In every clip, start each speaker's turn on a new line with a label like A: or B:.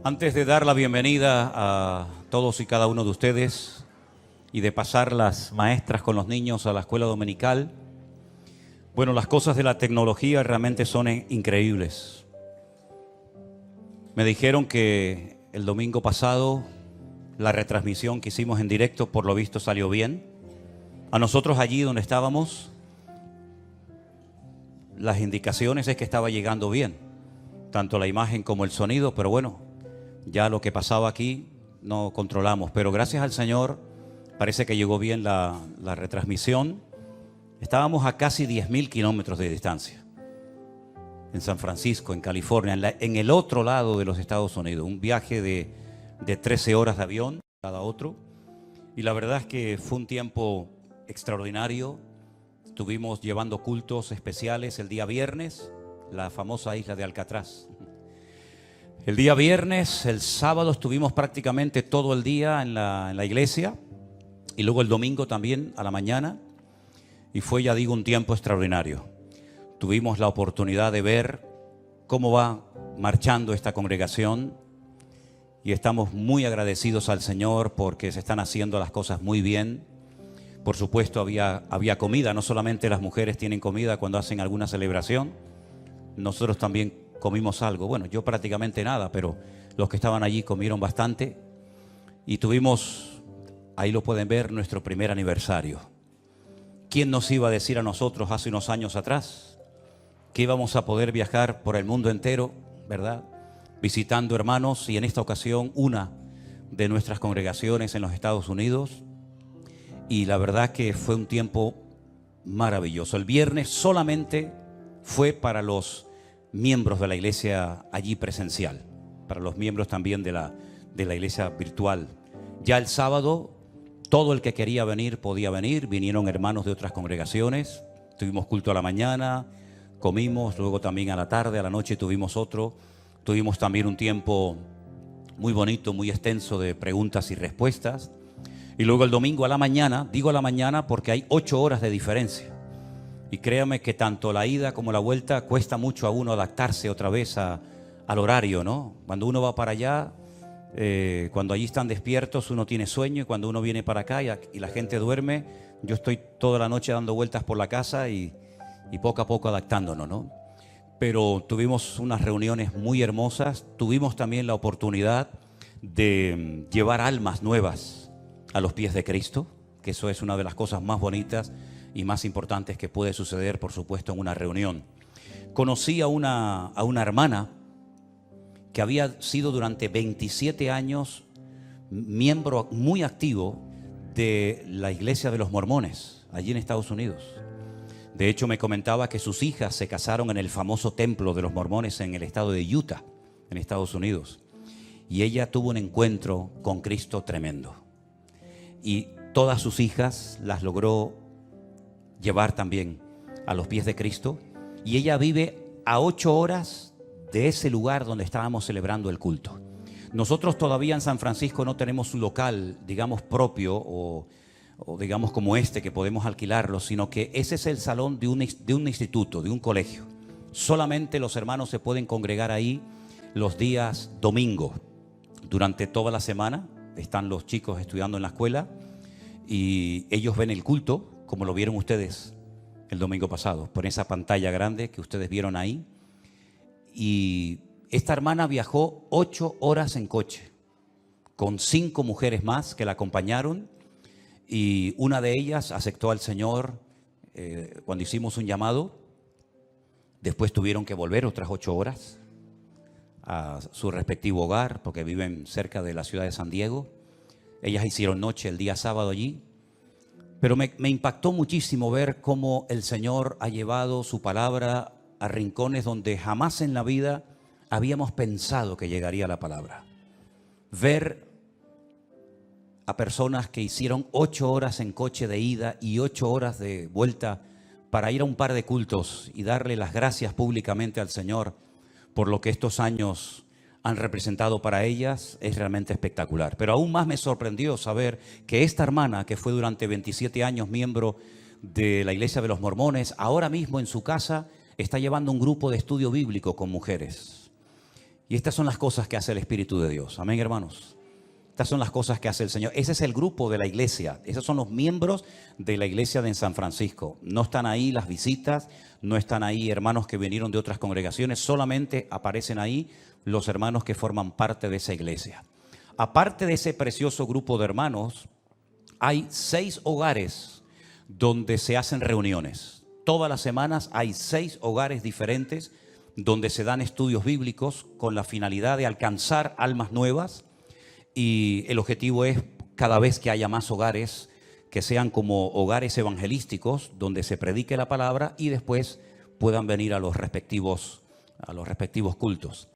A: Antes de dar la bienvenida a todos y cada uno de ustedes y de pasar las maestras con los niños a la escuela dominical, bueno, las cosas de la tecnología realmente son increíbles. Me dijeron que el domingo pasado la retransmisión que hicimos en directo por lo visto salió bien. A nosotros allí donde estábamos, las indicaciones es que estaba llegando bien, tanto la imagen como el sonido, pero bueno, ya lo que pasaba aquí no controlamos. Pero gracias al Señor parece que llegó bien la retransmisión. Estábamos a casi 10.000 kilómetros de distancia, en San Francisco, en California, en el otro lado de los Estados Unidos. Un viaje de 13 horas de avión cada otro. Y la verdad es que fue un tiempo extraordinario. Estuvimos llevando cultos especiales el día viernes, la famosa isla de Alcatraz. El día viernes, el sábado estuvimos prácticamente todo el día en la iglesia y luego el domingo también a la mañana. Y fue, ya digo, un tiempo extraordinario. Tuvimos la oportunidad de ver cómo va marchando esta congregación y estamos muy agradecidos al Señor porque se están haciendo las cosas muy bien. Por supuesto había comida, no solamente las mujeres tienen comida cuando hacen alguna celebración, nosotros también comimos algo. Bueno, yo prácticamente nada, pero los que estaban allí comieron bastante y tuvimos, ahí lo pueden ver, nuestro primer aniversario. ¿Quién nos iba a decir a nosotros hace unos años atrás que íbamos a poder viajar por el mundo entero, verdad? Visitando hermanos, y en esta ocasión una de nuestras congregaciones en los Estados Unidos. Y la verdad que fue un tiempo maravilloso. El viernes solamente fue para los miembros de la iglesia allí presencial, para los miembros también de la iglesia virtual. Ya el sábado todo el que quería venir podía venir. Vinieron hermanos de otras congregaciones. Tuvimos culto a la mañana, comimos, luego también a la tarde, a la noche tuvimos otro. Tuvimos también un tiempo muy bonito, muy extenso de preguntas y respuestas. Y luego el domingo a la mañana, digo a la mañana porque hay 8 horas de diferencia. Y créame que tanto la ida como la vuelta cuesta mucho a uno adaptarse otra vez al horario, ¿no? Cuando uno va para allá, cuando allí están despiertos, uno tiene sueño, y cuando uno viene para acá y la gente duerme, yo estoy toda la noche dando vueltas por la casa y poco a poco adaptándonos, ¿no? Pero tuvimos unas reuniones muy hermosas. Tuvimos también la oportunidad de llevar almas nuevas a los pies de Cristo, que eso es una de las cosas más bonitas y más importantes que puede suceder, por supuesto, en una reunión. Conocí a una hermana que había sido durante 27 años miembro muy activo de la iglesia de los mormones, allí en Estados Unidos. De hecho, me comentaba que sus hijas se casaron en el famoso templo de los mormones en el estado de Utah, en Estados Unidos. Y ella tuvo un encuentro con Cristo tremendo. Y todas sus hijas las logró llevar también a los pies de Cristo. Y ella vive a 8 horas de ese lugar donde estábamos celebrando el culto. Nosotros todavía en San Francisco no tenemos un local, digamos, propio o digamos como este que podemos alquilarlo, sino que ese es el salón de un instituto, de un colegio. Solamente los hermanos se pueden congregar ahí los días domingo. Durante toda la semana están los chicos estudiando en la escuela y ellos ven el culto, como lo vieron ustedes el domingo pasado, por esa pantalla grande que ustedes vieron ahí. Y esta hermana viajó 8 horas en coche, con 5 mujeres más que la acompañaron, y una de ellas aceptó al Señor cuando hicimos un llamado. Después tuvieron que volver otras 8 horas a su respectivo hogar, porque viven cerca de la ciudad de San Diego. Ellas hicieron noche el día sábado allí. Pero me impactó muchísimo ver cómo el Señor ha llevado su palabra a rincones donde jamás en la vida habíamos pensado que llegaría la palabra. Ver a personas que hicieron 8 horas en coche de ida y 8 horas de vuelta para ir a un par de cultos y darle las gracias públicamente al Señor por lo que estos años han representado para ellas, es realmente espectacular. Pero aún más me sorprendió saber que esta hermana, que fue durante 27 años miembro de la iglesia de los mormones, ahora mismo en su casa está llevando un grupo de estudio bíblico con mujeres. Y estas son las cosas que hace el Espíritu de Dios. Amén, hermanos. Estas son las cosas que hace el Señor. Ese es el grupo de la iglesia. Esos son los miembros de la iglesia de San Francisco. No están ahí las visitas, no están ahí hermanos que vinieron de otras congregaciones. Solamente aparecen ahí los hermanos que forman parte de esa iglesia. Aparte de ese precioso grupo de hermanos, hay 6 hogares donde se hacen reuniones. Todas las semanas hay 6 hogares diferentes donde se dan estudios bíblicos con la finalidad de alcanzar almas nuevas. Y el objetivo es, cada vez que haya más hogares, que sean como hogares evangelísticos, donde se predique la palabra y después puedan venir a los respectivos cultos.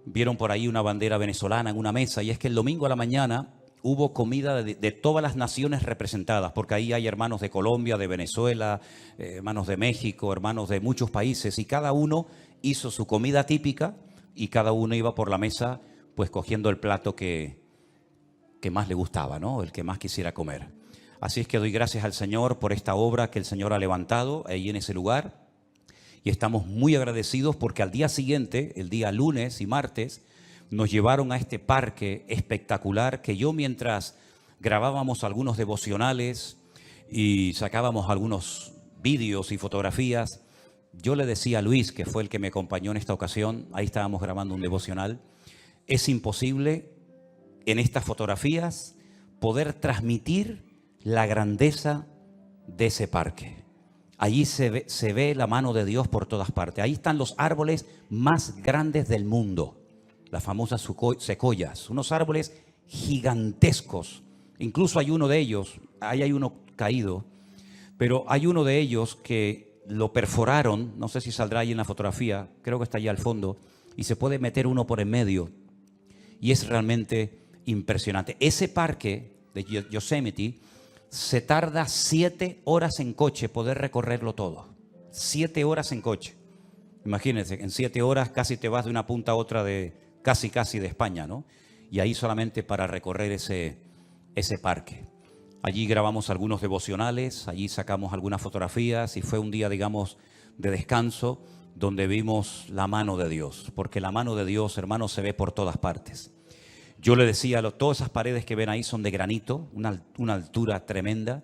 A: Vieron por ahí una bandera venezolana en una mesa, y es que el domingo a la mañana hubo comida de todas las naciones representadas, porque ahí hay hermanos de Colombia, de Venezuela, hermanos de México, hermanos de muchos países, y cada uno hizo su comida típica y cada uno iba por la mesa pues cogiendo el plato que más le gustaba, ¿no? El que más quisiera comer. Así es que doy gracias al Señor por esta obra que el Señor ha levantado ahí en ese lugar. Y estamos muy agradecidos porque al día siguiente, el día lunes y martes, nos llevaron a este parque espectacular que yo, mientras grabábamos algunos devocionales y sacábamos algunos vídeos y fotografías, yo le decía a Luis, que fue el que me acompañó en esta ocasión, ahí estábamos grabando un devocional, es imposible en estas fotografías poder transmitir la grandeza de ese parque. Allí se ve la mano de Dios por todas partes. Ahí están los árboles más grandes del mundo, las famosas secoyas, unos árboles gigantescos. Incluso hay uno de ellos, ahí hay uno caído, pero hay uno de ellos que lo perforaron, no sé si saldrá ahí en la fotografía, creo que está allá al fondo, y se puede meter uno por en medio. Y es realmente impresionante. Ese parque de Yosemite se tarda 7 horas en coche poder recorrerlo todo. 7 horas en coche. Imagínense, en 7 horas casi te vas de una punta a otra de casi de España, ¿no? Y ahí solamente para recorrer ese parque. Allí grabamos algunos devocionales, allí sacamos algunas fotografías y fue un día, digamos, de descanso, donde vimos la mano de Dios, porque la mano de Dios, hermanos, se ve por todas partes. Yo le decía, todas esas paredes que ven ahí son de granito, una altura tremenda.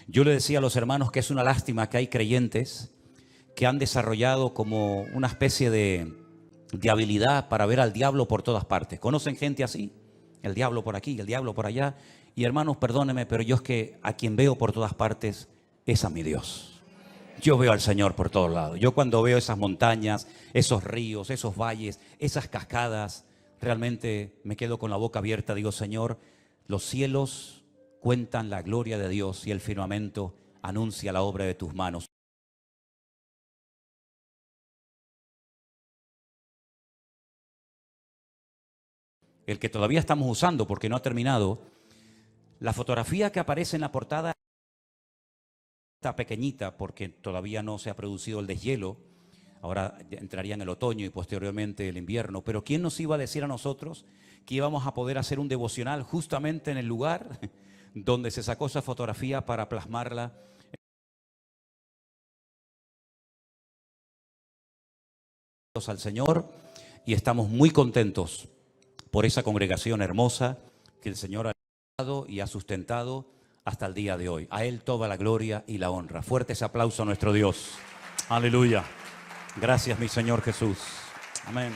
A: Yo le decía a los hermanos que es una lástima que hay creyentes que han desarrollado como una especie de habilidad para ver al diablo por todas partes. ¿Conocen gente así? El diablo por aquí, el diablo por allá. Y hermanos, perdónenme, pero yo es que a quien veo por todas partes es a mi Dios. Yo veo al Señor por todos lados. Yo cuando veo esas montañas, esos ríos, esos valles, esas cascadas, realmente me quedo con la boca abierta. Digo, Señor, los cielos cuentan la gloria de Dios y el firmamento anuncia la obra de tus manos. El que todavía estamos usando porque no ha terminado, la fotografía que aparece en la portada está pequeñita porque todavía no se ha producido el deshielo. Ahora entraría en el otoño y posteriormente el invierno. Pero ¿quién nos iba a decir a nosotros que íbamos a poder hacer un devocional justamente en el lugar donde se sacó esa fotografía para plasmarla? Al Señor, y estamos muy contentos por esa congregación hermosa que el Señor ha dado y ha sustentado hasta el día de hoy. A Él toda la gloria y la honra. Fuerte ese aplauso a nuestro Dios. Aleluya. Gracias, mi Señor Jesús. Amén.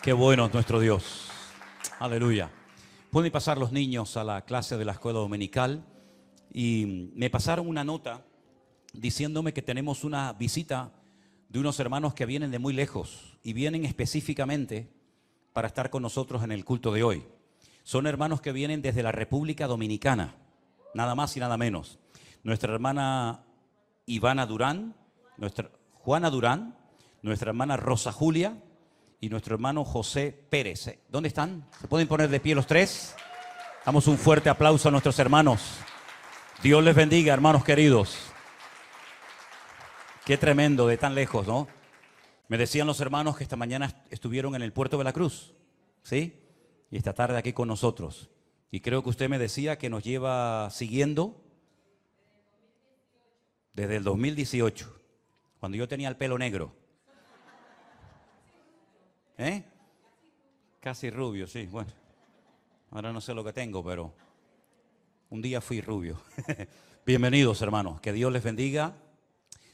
A: Qué bueno es nuestro Dios. Aleluya. Pueden pasar los niños a la clase de la escuela dominical. Y me pasaron una nota diciéndome que tenemos una visita de unos hermanos que vienen de muy lejos y vienen específicamente para estar con nosotros en el culto de hoy. Son hermanos que vienen desde la República Dominicana, nada más y nada menos. Nuestra hermana Ivana Durán, nuestra Juana Durán, nuestra hermana Rosa Julia y nuestro hermano José Pérez. ¿Dónde están? ¿Se pueden poner de pie los tres? Damos un fuerte aplauso a nuestros hermanos. Dios les bendiga, hermanos queridos. Qué tremendo de tan lejos, ¿no? Me decían los hermanos que esta mañana estuvieron en el puerto de la Cruz, ¿sí? Y esta tarde aquí con nosotros. Y creo que usted me decía que nos lleva siguiendo desde el 2018, cuando yo tenía el pelo negro. ¿Eh? Casi rubio, sí, bueno. Ahora no sé lo que tengo, pero un día fui rubio. Bienvenidos, hermanos. Que Dios les bendiga.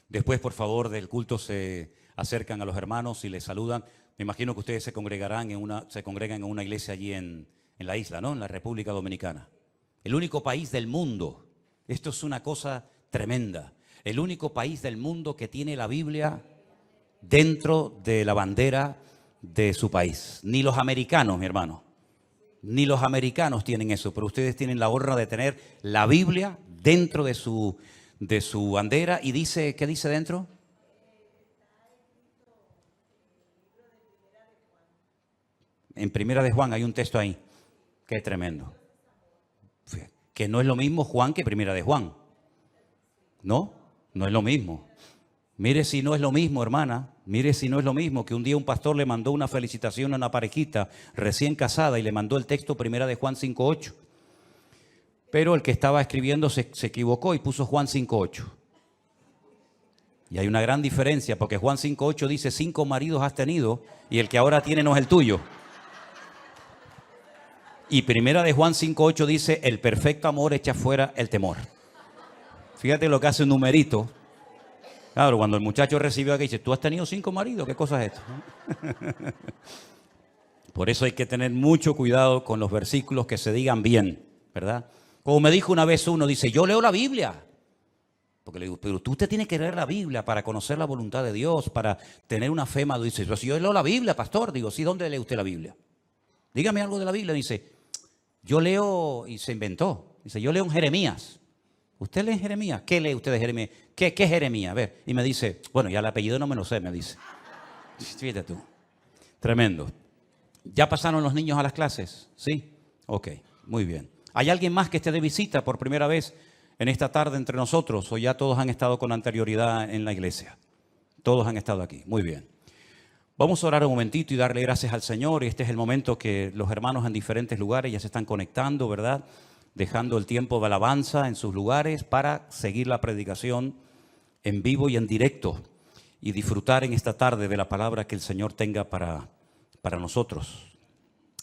A: Después, por favor, del culto se acercan a los hermanos y les saludan. Me imagino que ustedes se congregan en una iglesia allí en la isla, ¿no? En la República Dominicana. El único país del mundo. Esto es una cosa tremenda. El único país del mundo que tiene la Biblia dentro de la bandera de su país. Ni los americanos, mi hermano. Ni los americanos tienen eso, pero ustedes tienen la honra de tener la Biblia dentro de su bandera. Y dice, ¿qué dice dentro? En Primera de Juan hay un texto ahí. Qué tremendo. Que no es lo mismo Juan que Primera de Juan. ¿No? No es lo mismo. Mire si no es lo mismo, hermana. Mire si no es lo mismo que un día un pastor le mandó una felicitación a una parejita recién casada y le mandó el texto Primera de Juan 5:8. Pero el que estaba escribiendo se equivocó y puso Juan 5:8. Y hay una gran diferencia porque Juan 5:8 dice 5 maridos has tenido y el que ahora tiene no es el tuyo. Y Primera de Juan 5:8 dice el perfecto amor echa fuera el temor. Fíjate lo que hace un numerito. Claro, cuando el muchacho recibió aquí, dice, ¿tú has tenido 5 maridos? ¿Qué cosa es esto? Por eso hay que tener mucho cuidado con los versículos que se digan bien, ¿verdad? Como me dijo una vez uno, dice, yo leo la Biblia. Porque le digo, pero usted tiene que leer la Biblia para conocer la voluntad de Dios, para tener una fe madura. Dice, si yo leo la Biblia, pastor. Digo, sí, ¿dónde lee usted la Biblia? Dígame algo de la Biblia. Dice, yo leo, y se inventó. Dice, yo leo en Jeremías. ¿Usted lee en Jeremías? ¿Qué lee usted de Jeremías? ¿Qué es Jeremías? A ver, y me dice, bueno, ya el apellido no me lo sé, me dice. Fíjate tú. Tremendo. ¿Ya pasaron los niños a las clases? ¿Sí? Ok, muy bien. ¿Hay alguien más que esté de visita por primera vez en esta tarde entre nosotros? ¿O ya todos han estado con anterioridad en la iglesia? Todos han estado aquí. Muy bien. Vamos a orar un momentito y darle gracias al Señor. Este es el momento que los hermanos en diferentes lugares ya se están conectando, ¿verdad? Dejando el tiempo de alabanza en sus lugares para seguir la predicación en vivo y en directo y disfrutar en esta tarde de la palabra que el Señor tenga para nosotros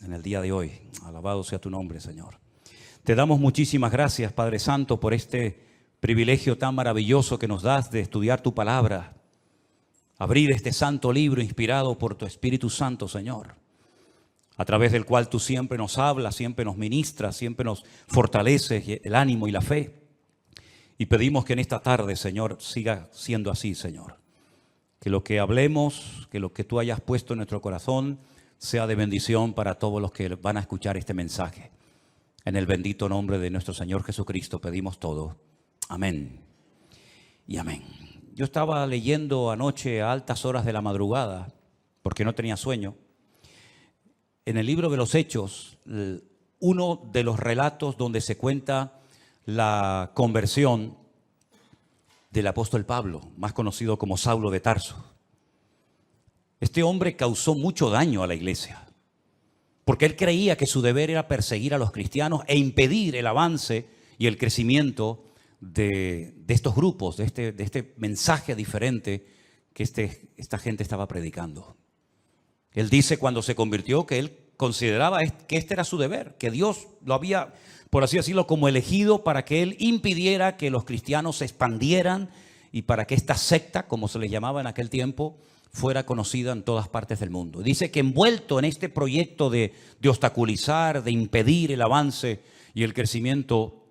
A: en el día de hoy. Alabado sea tu nombre, Señor. Te damos muchísimas gracias, Padre Santo, por este privilegio tan maravilloso que nos das de estudiar tu palabra, abrir este santo libro inspirado por tu Espíritu Santo, Señor, a través del cual tú siempre nos hablas, siempre nos ministras, siempre nos fortaleces el ánimo y la fe. Y pedimos que en esta tarde, Señor, siga siendo así, Señor. Que lo que hablemos, que lo que tú hayas puesto en nuestro corazón sea de bendición para todos los que van a escuchar este mensaje. En el bendito nombre de nuestro Señor Jesucristo pedimos todo. Amén y amén. Yo estaba leyendo anoche a altas horas de la madrugada, porque no tenía sueño, en el libro de los Hechos, uno de los relatos donde se cuenta la conversión del apóstol Pablo, más conocido como Saulo de Tarso. Este hombre causó mucho daño a la iglesia, porque él creía que su deber era perseguir a los cristianos e impedir el avance y el crecimiento de estos grupos, de este mensaje diferente que esta gente estaba predicando. Él dice cuando se convirtió que él consideraba que este era su deber, que Dios lo había, por así decirlo, como elegido para que él impidiera que los cristianos se expandieran y para que esta secta, como se les llamaba en aquel tiempo, fuera conocida en todas partes del mundo. Dice que envuelto en este proyecto de obstaculizar, de impedir el avance y el crecimiento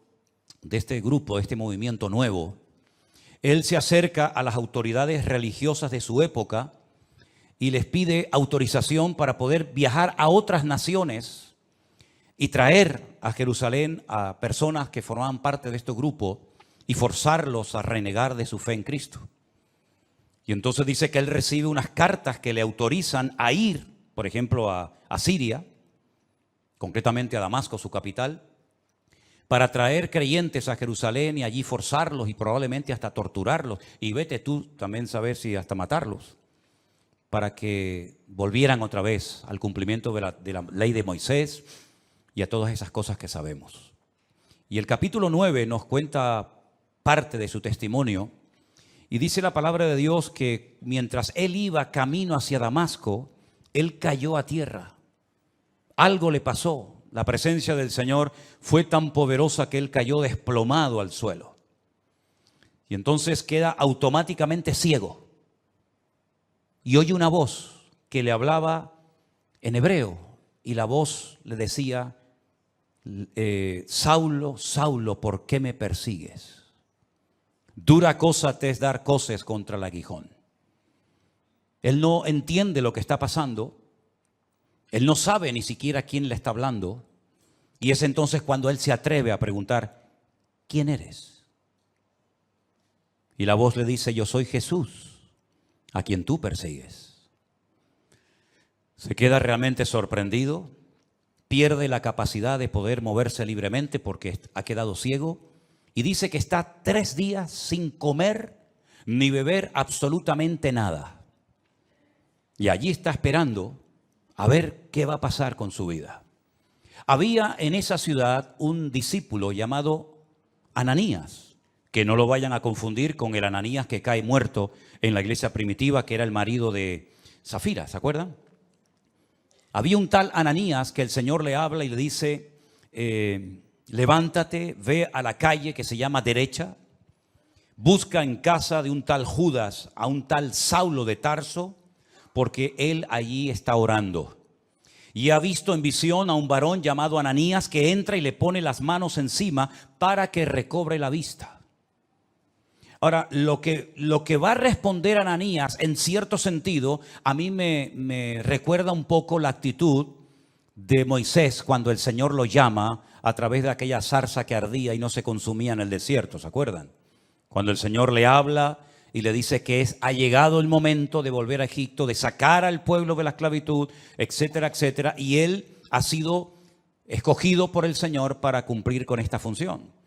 A: de este grupo, de este movimiento nuevo, él se acerca a las autoridades religiosas de su época y les pide autorización para poder viajar a otras naciones y traer a Jerusalén a personas que formaban parte de este grupo y forzarlos a renegar de su fe en Cristo. Y entonces dice que él recibe unas cartas que le autorizan a ir, por ejemplo, a Siria, concretamente a Damasco, su capital, para traer creyentes a Jerusalén y allí forzarlos y probablemente hasta torturarlos. Y vete tú también saber si hasta matarlos, para que volvieran otra vez al cumplimiento de la ley de Moisés y a todas esas cosas que sabemos. Y el capítulo 9 nos cuenta parte de su testimonio y dice la palabra de Dios que mientras él iba camino hacia Damasco, Él cayó a tierra. Algo le pasó. La presencia del Señor fue tan poderosa que él cayó desplomado al suelo. Y entonces queda automáticamente ciego. Y oye una voz que le hablaba en hebreo. Y la voz le decía, Saulo, Saulo, ¿por qué me persigues? Dura cosa te es dar coces contra el aguijón. Él no entiende lo que está pasando. Él no sabe ni siquiera quién le está hablando. Y es entonces cuando él se atreve a preguntar, ¿quién eres? Y la voz le dice, yo soy Jesús, a quien tú persigues. Se queda realmente sorprendido, pierde la capacidad de poder moverse libremente porque ha quedado ciego y dice que está 3 días sin comer ni beber absolutamente nada. Y allí está esperando a ver qué va a pasar con su vida. Había en esa ciudad un discípulo llamado Ananías, que no lo vayan a confundir con el Ananías que cae muerto en la iglesia primitiva, que era el marido de Zafira, ¿se acuerdan? Había un tal Ananías que el Señor le habla y le dice, levántate, ve a la calle que se llama Derecha, busca en casa de un tal Judas a un tal Saulo de Tarso, porque él allí está orando. Y ha visto en visión a un varón llamado Ananías que entra y le pone las manos encima para que recobre la vista. Ahora, lo que va a responder Ananías, en cierto sentido, a mí me recuerda un poco la actitud de Moisés cuando el Señor lo llama a través de aquella zarza que ardía y no se consumía en el desierto, ¿se acuerdan? Cuando el Señor le habla y le dice que ha llegado el momento de volver a Egipto, de sacar al pueblo de la esclavitud, etcétera, etcétera, y él ha sido escogido por el Señor para cumplir con esta función.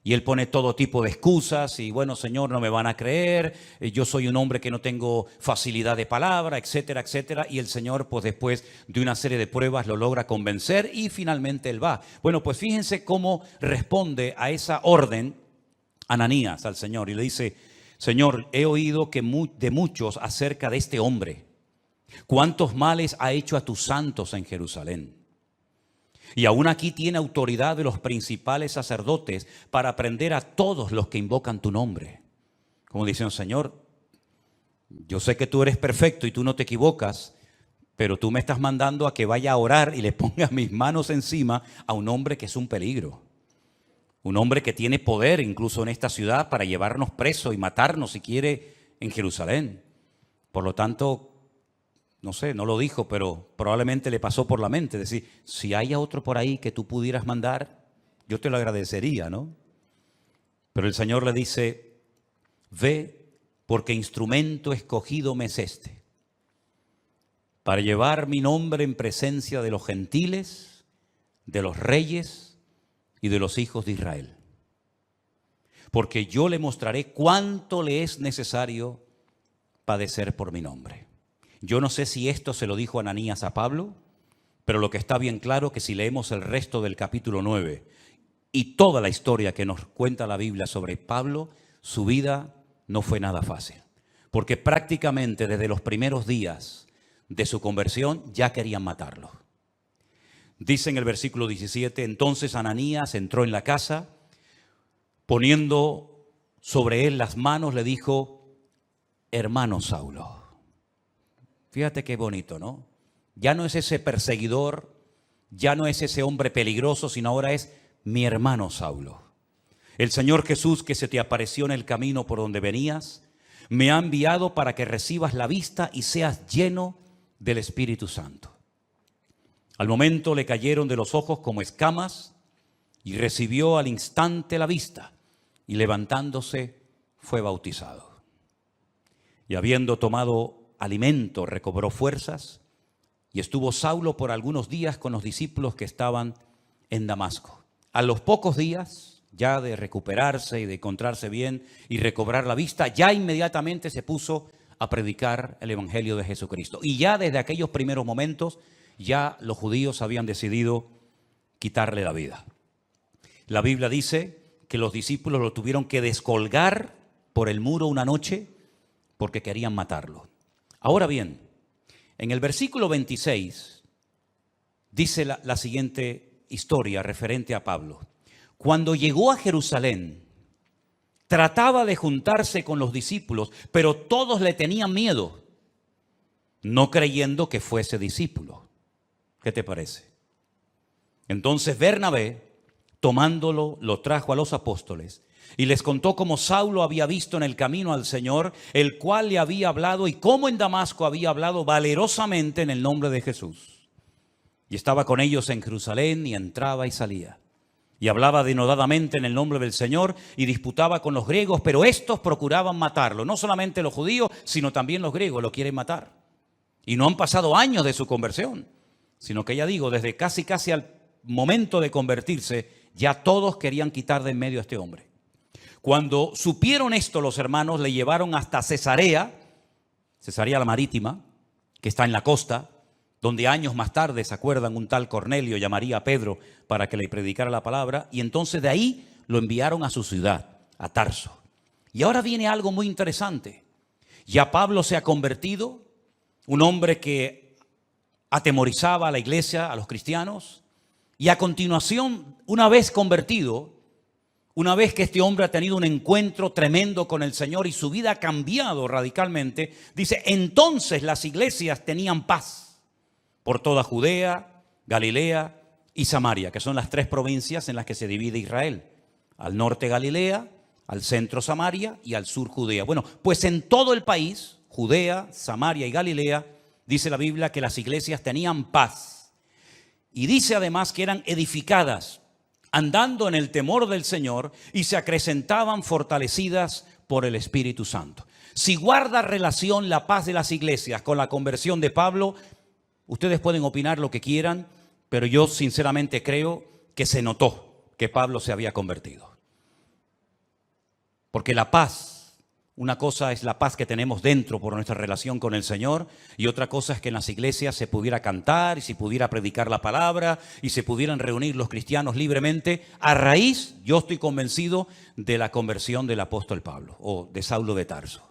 A: Y él pone todo tipo de excusas y bueno, Señor, no me van a creer, yo soy un hombre que no tengo facilidad de palabra, etcétera, etcétera. Y el Señor, pues después de una serie de pruebas, lo logra convencer y finalmente él va. Bueno, pues fíjense cómo responde a esa orden Ananías al Señor y le dice, Señor, he oído de muchos acerca de este hombre, cuántos males ha hecho a tus santos en Jerusalén. Y aún aquí tiene autoridad de los principales sacerdotes para prender a todos los que invocan tu nombre. Como dicen, Señor, yo sé que tú eres perfecto y tú no te equivocas, pero tú me estás mandando a que vaya a orar y le ponga mis manos encima a un hombre que es un peligro. Un hombre que tiene poder incluso en esta ciudad para llevarnos presos y matarnos si quiere en Jerusalén. Por lo tanto, no sé, no lo dijo, pero probablemente le pasó por la mente. Es decir, si hay otro por ahí que tú pudieras mandar, yo te lo agradecería, ¿no? Pero el Señor le dice, ve, porque instrumento escogido me es este, para llevar mi nombre en presencia de los gentiles, de los reyes y de los hijos de Israel. Porque yo le mostraré cuánto le es necesario padecer por mi nombre. Yo no sé si esto se lo dijo Ananías a Pablo, pero lo que está bien claro que si leemos el resto del capítulo 9 y toda la historia que nos cuenta la Biblia sobre Pablo, su vida no fue nada fácil. Porque prácticamente desde los primeros días de su conversión ya querían matarlo. Dice en el versículo 17, entonces Ananías entró en la casa, poniendo sobre él las manos, le dijo, hermano Saulo. Fíjate qué bonito, ¿no? Ya no es ese perseguidor, ya no es ese hombre peligroso, sino ahora es mi hermano Saulo. El Señor Jesús que se te apareció en el camino por donde venías, me ha enviado para que recibas la vista y seas lleno del Espíritu Santo. Al momento le cayeron de los ojos como escamas y recibió al instante la vista y levantándose fue bautizado. Y habiendo tomado alimento, recobró fuerzas y estuvo Saulo por algunos días con los discípulos que estaban en Damasco. A los pocos días, ya de recuperarse y de encontrarse bien y recobrar la vista, ya inmediatamente se puso a predicar el Evangelio de Jesucristo. Y ya desde aquellos primeros momentos, ya los judíos habían decidido quitarle la vida. La Biblia dice que los discípulos lo tuvieron que descolgar por el muro una noche porque querían matarlo. Ahora bien, En el versículo 26 dice la siguiente historia referente a Pablo. Cuando llegó a Jerusalén, trataba de juntarse con los discípulos, pero todos le tenían miedo, no creyendo que fuese discípulo. ¿Qué te parece? Entonces Bernabé, tomándolo, lo trajo a los apóstoles y les contó cómo Saulo había visto en el camino al Señor, el cual le había hablado, y cómo en Damasco había hablado valerosamente en el nombre de Jesús. Y estaba con ellos en Jerusalén, y entraba y salía. Y hablaba denodadamente en el nombre del Señor, y disputaba con los griegos, pero estos procuraban matarlo. No solamente los judíos, sino también los griegos lo quieren matar. Y no han pasado años de su conversión, sino que ya digo, desde casi al momento de convertirse, ya todos querían quitar de en medio a este hombre. Cuando supieron esto, los hermanos le llevaron hasta Cesarea la Marítima, que está en la costa, donde años más tarde, ¿se acuerdan? Un tal Cornelio llamaría a Pedro para que le predicara la palabra, y entonces de ahí lo enviaron a su ciudad, a Tarso. Y ahora viene algo muy interesante. Ya Pablo se ha convertido, un hombre que atemorizaba a la iglesia, a los cristianos, y a continuación, una vez convertido, una vez que este hombre ha tenido un encuentro tremendo con el Señor y su vida ha cambiado radicalmente, dice, entonces las iglesias tenían paz por toda Judea, Galilea y Samaria, que son las tres provincias en las que se divide Israel. Al norte Galilea, al centro Samaria y al sur Judea. Bueno, pues en todo el país, Judea, Samaria y Galilea, dice la Biblia que las iglesias tenían paz. Y dice además que eran edificadas, andando en el temor del Señor, y se acrecentaban fortalecidas por el Espíritu Santo. Si guarda relación la paz de las iglesias con la conversión de Pablo, ustedes pueden opinar lo que quieran, pero yo sinceramente creo que se notó que Pablo se había convertido. Porque la paz, una cosa es la paz que tenemos dentro por nuestra relación con el Señor, y otra cosa es que en las iglesias se pudiera cantar y se pudiera predicar la palabra y se pudieran reunir los cristianos libremente a raíz, yo estoy convencido, de la conversión del apóstol Pablo o de Saulo de Tarso.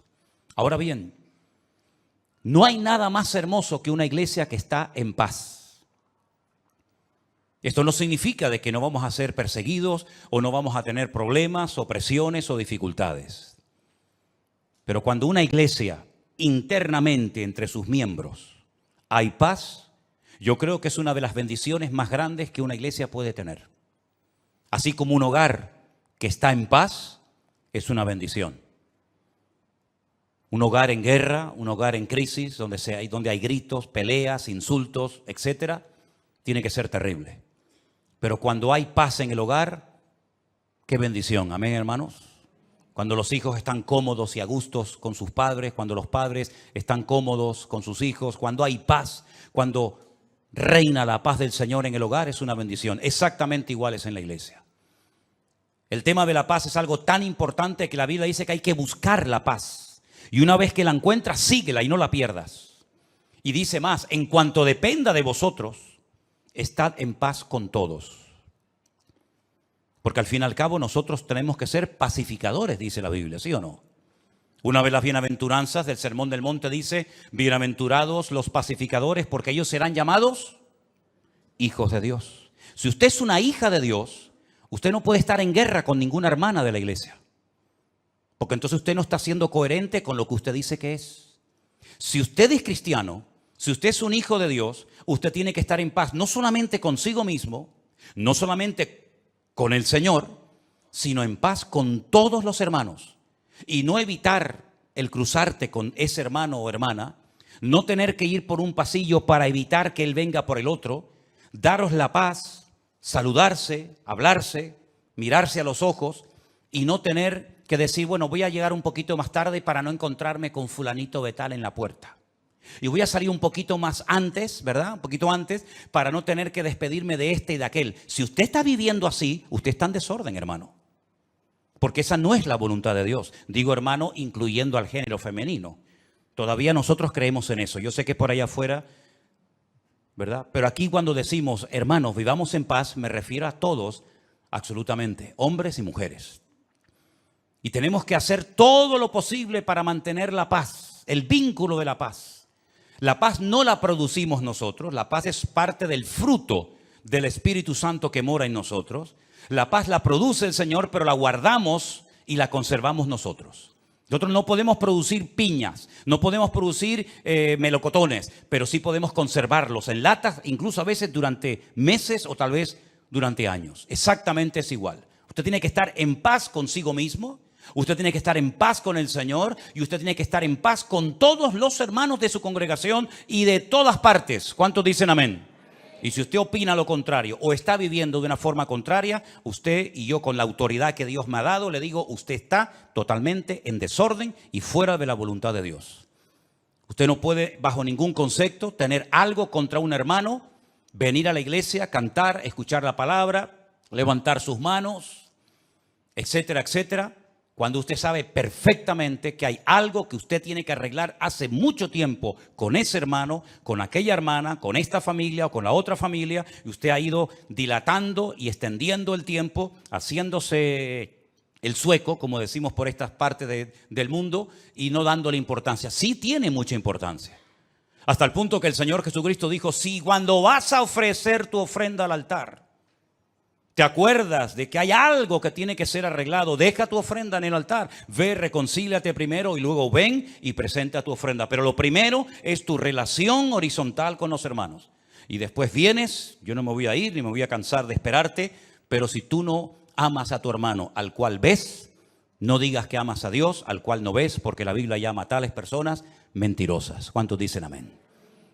A: Ahora bien, no hay nada más hermoso que una iglesia que está en paz. Esto no significa de que no vamos a ser perseguidos o no vamos a tener problemas, opresiones o dificultades. Pero cuando una iglesia internamente entre sus miembros hay paz, yo creo que es una de las bendiciones más grandes que una iglesia puede tener. Así como un hogar que está en paz es una bendición. Un hogar en guerra, un hogar en crisis, donde hay gritos, peleas, insultos, etcétera, tiene que ser terrible. Pero cuando hay paz en el hogar, qué bendición. Amén, hermanos. Cuando los hijos están cómodos y a gustos con sus padres, cuando los padres están cómodos con sus hijos, cuando hay paz, cuando reina la paz del Señor en el hogar, es una bendición. Exactamente igual es en la iglesia. El tema de la paz es algo tan importante que la Biblia dice que hay que buscar la paz. Y una vez que la encuentras, síguela y no la pierdas. Y dice más, en cuanto dependa de vosotros, estad en paz con todos. Porque al fin y al cabo nosotros tenemos que ser pacificadores, dice la Biblia, ¿sí o no? Una de las bienaventuranzas del Sermón del Monte dice, bienaventurados los pacificadores, porque ellos serán llamados hijos de Dios. Si usted es una hija de Dios, usted no puede estar en guerra con ninguna hermana de la iglesia. Porque entonces usted no está siendo coherente con lo que usted dice que es. Si usted es cristiano, si usted es un hijo de Dios, usted tiene que estar en paz, no solamente consigo mismo, no solamente con el Señor, sino en paz con todos los hermanos. Y no evitar el cruzarte con ese hermano o hermana, no tener que ir por un pasillo para evitar que él venga por el otro, daros la paz, saludarse, hablarse, mirarse a los ojos y no tener que decir, bueno, voy a llegar un poquito más tarde para no encontrarme con fulanito de tal en la puerta. Y voy a salir un poquito más antes, ¿verdad? Un poquito antes, para no tener que despedirme de este y de aquel. Si usted está viviendo así, usted está en desorden, hermano. Porque esa no es la voluntad de Dios. Digo, hermano, incluyendo al género femenino. Todavía nosotros creemos en eso. Yo sé que por allá afuera, ¿verdad? Pero aquí cuando decimos, hermanos, vivamos en paz, me refiero a todos, absolutamente, hombres y mujeres. Y tenemos que hacer todo lo posible para mantener la paz, el vínculo de la paz. La paz no la producimos nosotros, la paz es parte del fruto del Espíritu Santo que mora en nosotros. La paz la produce el Señor, pero la guardamos y la conservamos nosotros. Nosotros no podemos producir piñas, no podemos producir melocotones, pero sí podemos conservarlos en latas, incluso a veces durante meses o tal vez durante años. Exactamente es igual. Usted tiene que estar en paz consigo mismo, usted tiene que estar en paz con el Señor y usted tiene que estar en paz con todos los hermanos de su congregación y de todas partes. ¿Cuántos dicen amén? Y si usted opina lo contrario o está viviendo de una forma contraria, usted y yo con la autoridad que Dios me ha dado, le digo, usted está totalmente en desorden y fuera de la voluntad de Dios. Usted no puede bajo ningún concepto tener algo contra un hermano, venir a la iglesia, cantar, escuchar la palabra, levantar sus manos, etcétera, etcétera. Cuando usted sabe perfectamente que hay algo que usted tiene que arreglar hace mucho tiempo con ese hermano, con aquella hermana, con esta familia o con la otra familia, y usted ha ido dilatando y extendiendo el tiempo, haciéndose el sueco, como decimos por estas partes del mundo, y no dándole importancia. Sí tiene mucha importancia. Hasta el punto que el Señor Jesucristo dijo, si cuando vas a ofrecer tu ofrenda al altar, ¿te acuerdas de que hay algo que tiene que ser arreglado? Deja tu ofrenda en el altar. Ve, reconcíliate primero y luego ven y presenta tu ofrenda. Pero lo primero es tu relación horizontal con los hermanos. Y después vienes, yo no me voy a ir ni me voy a cansar de esperarte, pero si tú no amas a tu hermano al cual ves, no digas que amas a Dios al cual no ves, porque la Biblia llama a tales personas mentirosas. ¿Cuántos dicen amén?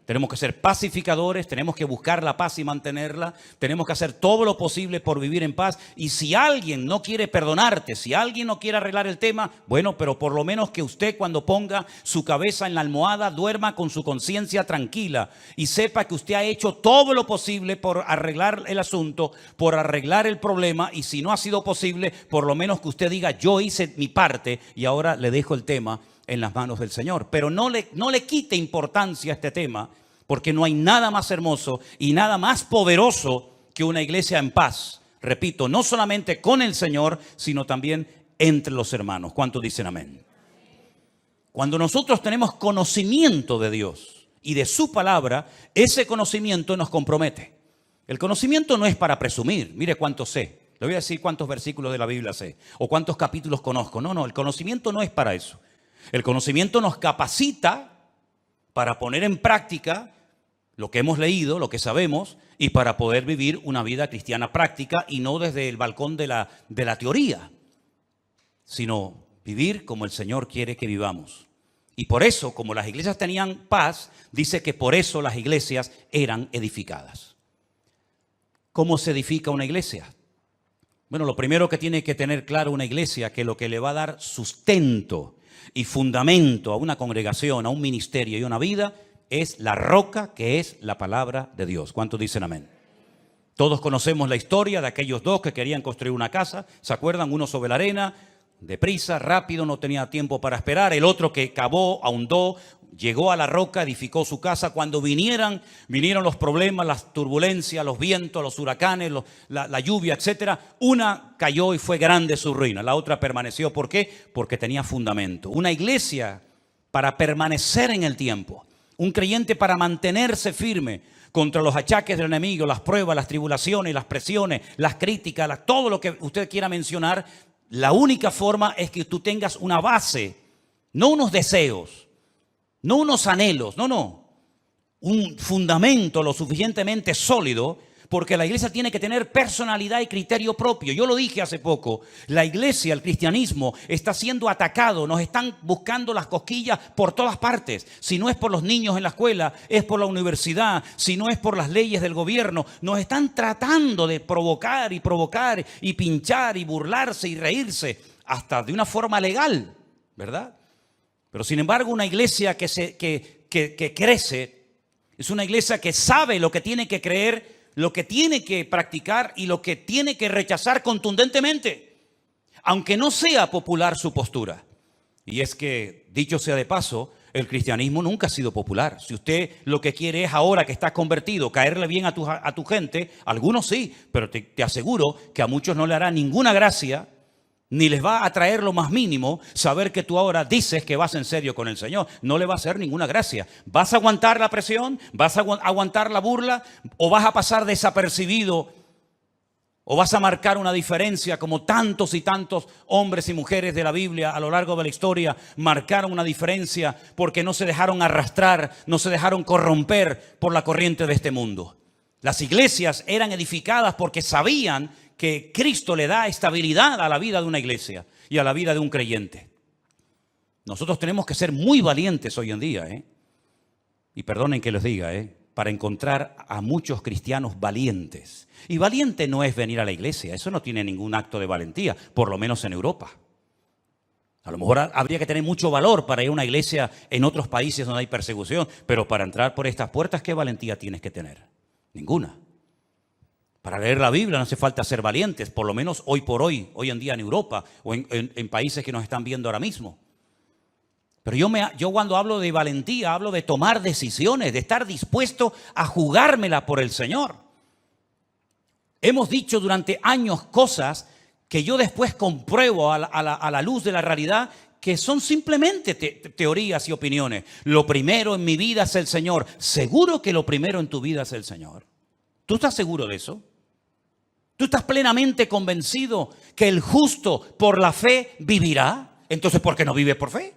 A: Tenemos que ser pacificadores, tenemos que buscar la paz y mantenerla, tenemos que hacer todo lo posible por vivir en paz. Y si alguien no quiere perdonarte, si alguien no quiere arreglar el tema, bueno, pero por lo menos que usted cuando ponga su cabeza en la almohada duerma con su conciencia tranquila y sepa que usted ha hecho todo lo posible por arreglar el asunto, por arreglar el problema, y si no ha sido posible, por lo menos que usted diga, yo hice mi parte y ahora le dejo el tema en las manos del Señor. Pero no le quite importancia a este tema, porque no hay nada más hermoso y nada más poderoso que una iglesia en paz. Repito, no solamente con el Señor, sino también entre los hermanos. ¿Cuántos dicen amén? Cuando nosotros tenemos conocimiento de Dios y de su palabra, ese conocimiento nos compromete. El conocimiento no es para presumir. Mire cuánto sé. Le voy a decir cuántos versículos de la Biblia sé o cuántos capítulos conozco. No, el conocimiento no es para eso. El conocimiento nos capacita para poner en práctica lo que hemos leído, lo que sabemos, y para poder vivir una vida cristiana práctica y no desde el balcón de la teoría, sino vivir como el Señor quiere que vivamos. Y por eso, como las iglesias tenían paz, dice que por eso las iglesias eran edificadas. ¿Cómo se edifica una iglesia? Bueno, lo primero que tiene que tener claro una iglesia, que lo que le va a dar sustento y fundamento a una congregación, a un ministerio y a una vida, es la roca que es la palabra de Dios. ¿Cuántos dicen amén? Todos conocemos la historia de aquellos dos que querían construir una casa. ¿Se acuerdan? Uno sobre la arena, deprisa, rápido, no tenía tiempo para esperar. El otro que cavó, ahondó, llegó a la roca, edificó su casa. Cuando vinieron los problemas, las turbulencias, los vientos, los huracanes, la lluvia, etcétera, una cayó y fue grande su ruina. La otra permaneció. ¿Por qué? Porque tenía fundamento. Una iglesia para permanecer en el tiempo. Un creyente para mantenerse firme contra los achaques del enemigo, las pruebas, las tribulaciones, las presiones, las críticas, todo lo que usted quiera mencionar. La única forma es que tú tengas una base, no unos deseos, no unos anhelos, no. Un fundamento lo suficientemente sólido, porque la iglesia tiene que tener personalidad y criterio propio. Yo lo dije hace poco, la iglesia, el cristianismo está siendo atacado, nos están buscando las cosquillas por todas partes. Si no es por los niños en la escuela, es por la universidad, si no es por las leyes del gobierno, nos están tratando de provocar y pinchar y burlarse y reírse, hasta de una forma legal, ¿verdad? Pero sin embargo, una iglesia que crece es una iglesia que sabe lo que tiene que creer, lo que tiene que practicar y lo que tiene que rechazar contundentemente, aunque no sea popular su postura. Y es que, dicho sea de paso, el cristianismo nunca ha sido popular. Si usted lo que quiere es ahora que estás convertido, caerle bien a tu gente, algunos sí, pero te aseguro que a muchos no le hará ninguna gracia Ni les va a traer lo más mínimo saber que tú ahora dices que vas en serio con el Señor. No le va a hacer ninguna gracia. ¿Vas a aguantar la presión? ¿Vas a aguantar la burla? ¿O vas a pasar desapercibido? ¿O vas a marcar una diferencia como tantos y tantos hombres y mujeres de la Biblia a lo largo de la historia marcaron una diferencia porque no se dejaron arrastrar, no se dejaron corromper por la corriente de este mundo? Las iglesias eran edificadas porque sabían que Cristo le da estabilidad a la vida de una iglesia y a la vida de un creyente. Nosotros tenemos que ser muy valientes hoy en día, y perdonen que les diga, para encontrar a muchos cristianos valientes. Y valiente no es venir a la iglesia, eso no tiene ningún acto de valentía, por lo menos en Europa. A lo mejor habría que tener mucho valor para ir a una iglesia en otros países donde hay persecución, pero para entrar por estas puertas, ¿qué valentía tienes que tener? Ninguna. Para leer la Biblia no hace falta ser valientes, por lo menos hoy por hoy, hoy en día en Europa o en países que nos están viendo ahora mismo. Pero yo cuando hablo de valentía, hablo de tomar decisiones, de estar dispuesto a jugármela por el Señor. Hemos dicho durante años cosas que yo después compruebo a la luz de la realidad que son simplemente teorías y opiniones. Lo primero en mi vida es el Señor. ¿Seguro que lo primero en tu vida es el Señor? ¿Tú estás seguro de eso? ¿Tú estás plenamente convencido que el justo por la fe vivirá? Entonces, ¿por qué no vives por fe?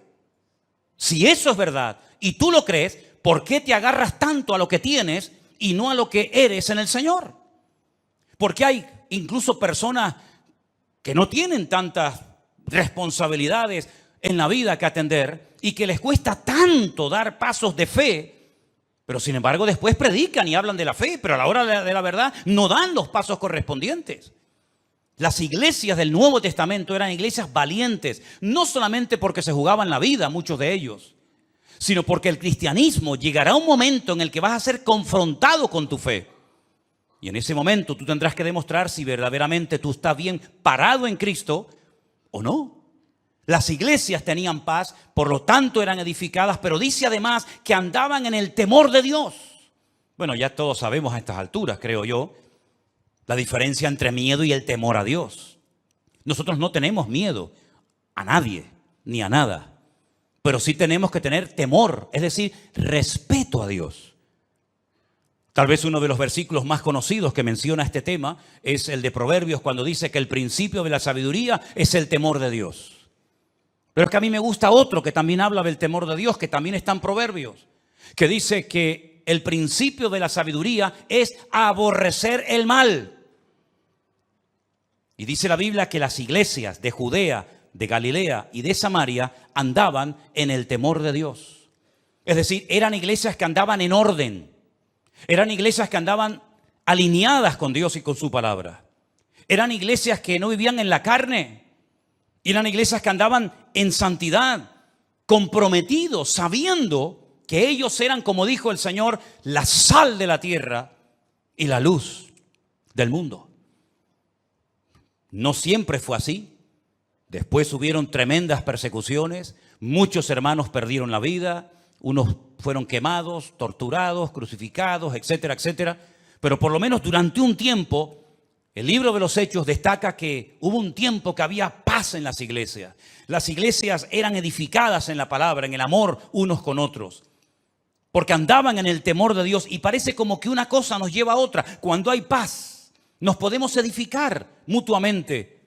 A: Si eso es verdad y tú lo crees, ¿por qué te agarras tanto a lo que tienes y no a lo que eres en el Señor? Porque hay incluso personas que no tienen tantas responsabilidades en la vida que atender y que les cuesta tanto dar pasos de fe. Pero sin embargo después predican y hablan de la fe, pero a la hora de la verdad no dan los pasos correspondientes. Las iglesias del Nuevo Testamento eran iglesias valientes, no solamente porque se jugaban la vida, muchos de ellos, sino porque el cristianismo llegará un momento en el que vas a ser confrontado con tu fe. Y en ese momento tú tendrás que demostrar si verdaderamente tú estás bien parado en Cristo o no. Las iglesias tenían paz, por lo tanto eran edificadas, pero dice además que andaban en el temor de Dios. Bueno, ya todos sabemos a estas alturas, creo yo, la diferencia entre miedo y el temor a Dios. Nosotros no tenemos miedo a nadie, ni a nada, pero sí tenemos que tener temor, es decir, respeto a Dios. Tal vez uno de los versículos más conocidos que menciona este tema es el de Proverbios, cuando dice que el principio de la sabiduría es el temor de Dios. Pero es que a mí me gusta otro que también habla del temor de Dios, que también está en Proverbios, que dice que el principio de la sabiduría es aborrecer el mal. Y dice la Biblia que las iglesias de Judea, de Galilea y de Samaria andaban en el temor de Dios. Es decir, eran iglesias que andaban en orden. Eran iglesias que andaban alineadas con Dios y con su palabra. Eran iglesias que no vivían en la carne. Eran iglesias que andaban en santidad, comprometidos, sabiendo que ellos eran, como dijo el Señor, la sal de la tierra y la luz del mundo. No siempre fue así. Después hubieron tremendas persecuciones, muchos hermanos perdieron la vida, unos fueron quemados, torturados, crucificados, etcétera, etcétera. Pero por lo menos durante un tiempo, el libro de los Hechos destaca que hubo un tiempo que había paz en las iglesias. Las iglesias eran edificadas en la palabra, en el amor unos con otros, porque andaban en el temor de Dios y parece como que una cosa nos lleva a otra. Cuando hay paz, nos podemos edificar mutuamente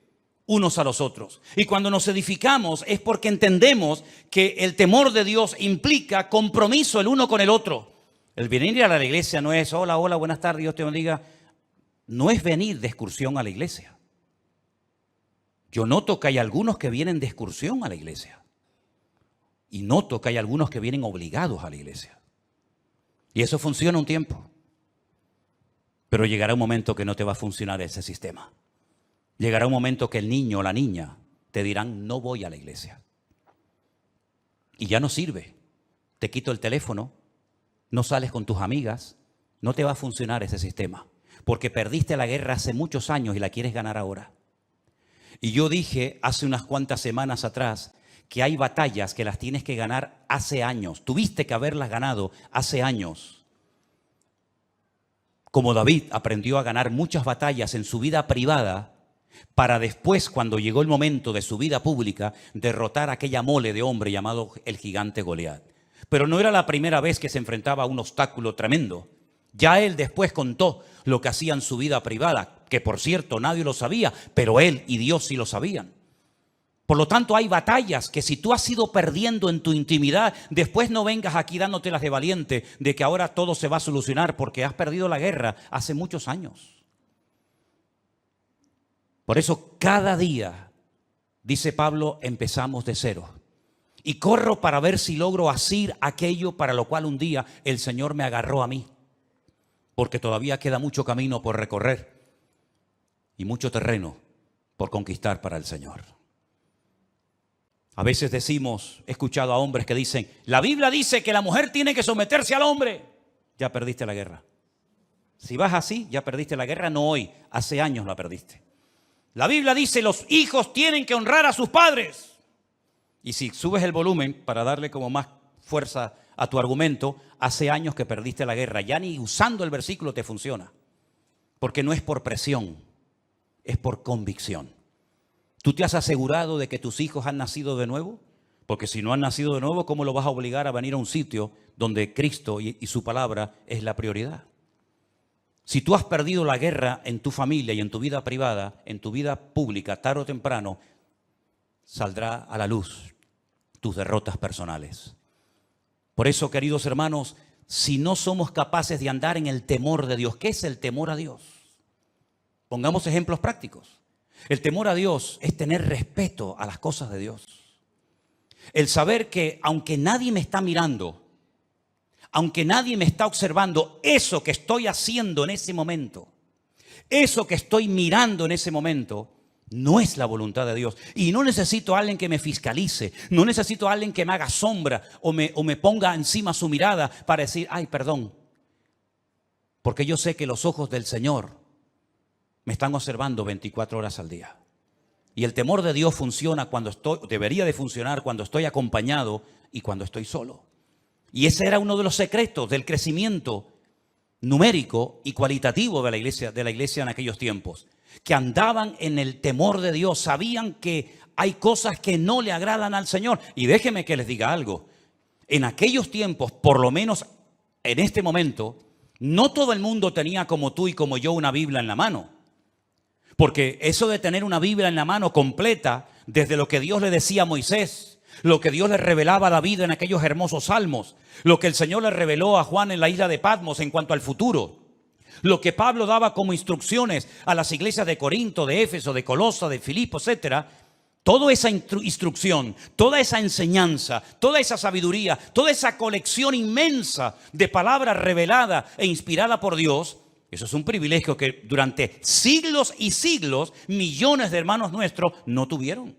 A: unos a los otros. Y cuando nos edificamos es porque entendemos que el temor de Dios implica compromiso el uno con el otro. El venir a la iglesia no es hola, hola, buenas tardes, Dios te bendiga. No es venir de excursión a la iglesia. Yo noto que hay algunos que vienen de excursión a la iglesia. Y noto que hay algunos que vienen obligados a la iglesia. Y eso funciona un tiempo. Pero llegará un momento que no te va a funcionar ese sistema. Llegará un momento que el niño o la niña te dirán, no voy a la iglesia. Y ya no sirve. Te quito el teléfono, no sales con tus amigas, no te va a funcionar ese sistema. Porque perdiste la guerra hace muchos años y la quieres ganar ahora. Y yo dije hace unas cuantas semanas atrás que hay batallas que las tienes que ganar hace años. Tuviste que haberlas ganado hace años. Como David aprendió a ganar muchas batallas en su vida privada para después, cuando llegó el momento de su vida pública, derrotar a aquella mole de hombre llamado el gigante Goliat. Pero no era la primera vez que se enfrentaba a un obstáculo tremendo. Ya él después contó lo que hacía en su vida privada, que por cierto nadie lo sabía, pero él y Dios sí lo sabían. Por lo tanto, hay batallas que si tú has ido perdiendo en tu intimidad, después no vengas aquí dándotelas de valiente, de que ahora todo se va a solucionar porque has perdido la guerra hace muchos años. Por eso cada día, dice Pablo, empezamos de cero. Y corro para ver si logro asir aquello para lo cual un día el Señor me agarró a mí. Porque todavía queda mucho camino por recorrer y mucho terreno por conquistar para el Señor. A veces decimos, he escuchado a hombres que dicen, la Biblia dice que la mujer tiene que someterse al hombre. Ya perdiste la guerra. Si vas así, ya perdiste la guerra, no hoy, hace años la perdiste. La Biblia dice, los hijos tienen que honrar a sus padres. Y si subes el volumen para darle como más fuerza a tu argumento, hace años que perdiste la guerra. Ya ni usando el versículo te funciona. Porque no es por presión, es por convicción. ¿Tú te has asegurado de que tus hijos han nacido de nuevo? Porque si no han nacido de nuevo, ¿cómo lo vas a obligar a venir a un sitio donde Cristo y su palabra es la prioridad? Si tú has perdido la guerra en tu familia y en tu vida privada, en tu vida pública, tarde o temprano, saldrá a la luz tus derrotas personales. Por eso, queridos hermanos, si no somos capaces de andar en el temor de Dios, ¿qué es el temor a Dios? Pongamos ejemplos prácticos. El temor a Dios es tener respeto a las cosas de Dios. El saber que aunque nadie me está mirando, aunque nadie me está observando, eso que estoy haciendo en ese momento, eso que estoy mirando en ese momento, no es la voluntad de Dios. Y no necesito a alguien que me fiscalice, no necesito a alguien que me haga sombra o me ponga encima su mirada para decir, ay, perdón. Porque yo sé que los ojos del Señor me están observando 24 horas al día. Y el temor de Dios funciona cuando debería de funcionar cuando estoy acompañado y cuando estoy solo. Y ese era uno de los secretos del crecimiento numérico y cualitativo de la iglesia en aquellos tiempos. Que andaban en el temor de Dios, sabían que hay cosas que no le agradan al Señor. Y déjenme que les diga algo. En aquellos tiempos, por lo menos en este momento, no todo el mundo tenía como tú y como yo una Biblia en la mano. Porque eso de tener una Biblia en la mano completa, desde lo que Dios le decía a Moisés, lo que Dios le revelaba a David en aquellos hermosos salmos, lo que el Señor le reveló a Juan en la isla de Patmos en cuanto al futuro, lo que Pablo daba como instrucciones a las iglesias de Corinto, de Éfeso, de Colosa, de Filipo, etcétera. Toda esa instrucción, toda esa enseñanza, toda esa sabiduría, toda esa colección inmensa de palabras reveladas e inspirada por Dios, eso es un privilegio que durante siglos y siglos millones de hermanos nuestros no tuvieron.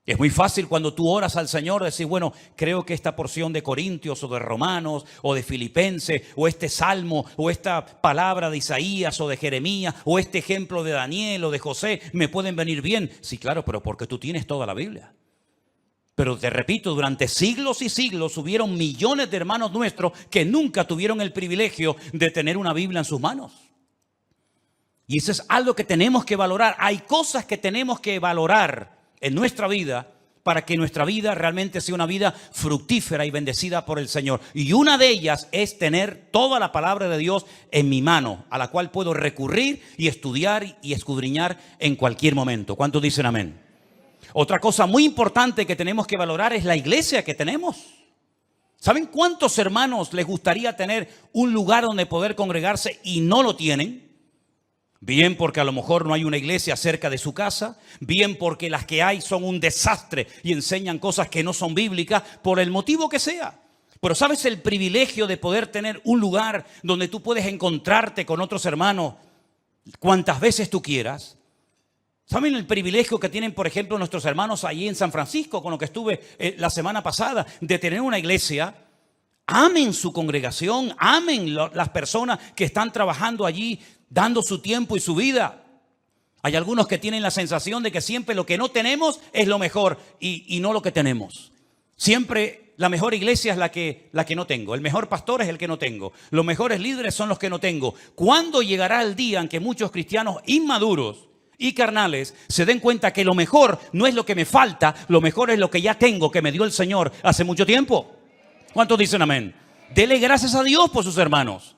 A: Es muy fácil cuando tú oras al Señor decir, bueno, creo que esta porción de Corintios o de Romanos o de Filipenses o este salmo o esta palabra de Isaías o de Jeremías o este ejemplo de Daniel o de José me pueden venir bien. Sí, claro, pero porque tú tienes toda la Biblia. Pero te repito, durante siglos y siglos hubieron millones de hermanos nuestros que nunca tuvieron el privilegio de tener una Biblia en sus manos. Y eso es algo que tenemos que valorar. Hay cosas que tenemos que valorar en nuestra vida para que nuestra vida realmente sea una vida fructífera y bendecida por el Señor. Y una de ellas es tener toda la palabra de Dios en mi mano, a la cual puedo recurrir y estudiar y escudriñar en cualquier momento. ¿Cuántos dicen amén? Otra cosa muy importante que tenemos que valorar es la iglesia que tenemos. ¿Saben cuántos hermanos les gustaría tener un lugar donde poder congregarse y no lo tienen? Bien porque a lo mejor no hay una iglesia cerca de su casa, bien porque las que hay son un desastre y enseñan cosas que no son bíblicas, por el motivo que sea. Pero ¿sabes el privilegio de poder tener un lugar donde tú puedes encontrarte con otros hermanos cuantas veces tú quieras? ¿Saben el privilegio que tienen, por ejemplo, nuestros hermanos allí en San Francisco, con lo que estuve la semana pasada, de tener una iglesia? Amen su congregación, amen las personas que están trabajando allí, dando su tiempo y su vida. Hay algunos que tienen la sensación de que siempre lo que no tenemos es lo mejor y no lo que tenemos. Siempre la mejor iglesia es la que no tengo. El mejor pastor es el que no tengo. Los mejores líderes son los que no tengo. ¿Cuándo llegará el día en que muchos cristianos inmaduros y carnales se den cuenta que lo mejor no es lo que me falta, lo mejor es lo que ya tengo, que me dio el Señor hace mucho tiempo. ¿Cuántos dicen amén? Dele gracias a Dios por sus hermanos.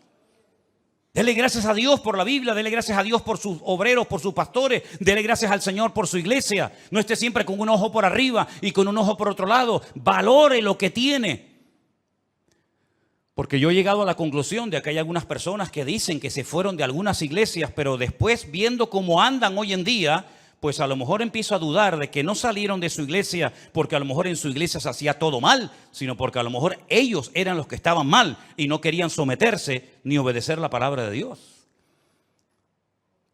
A: Dele gracias a Dios por la Biblia, dele gracias a Dios por sus obreros, por sus pastores, dele gracias al Señor por su iglesia. No esté siempre con un ojo por arriba y con un ojo por otro lado. Valore lo que tiene. Porque yo he llegado a la conclusión de que hay algunas personas que dicen que se fueron de algunas iglesias, pero después viendo cómo andan hoy en día, pues a lo mejor empiezo a dudar de que no salieron de su iglesia porque a lo mejor en su iglesia se hacía todo mal, sino porque a lo mejor ellos eran los que estaban mal y no querían someterse ni obedecer la palabra de Dios.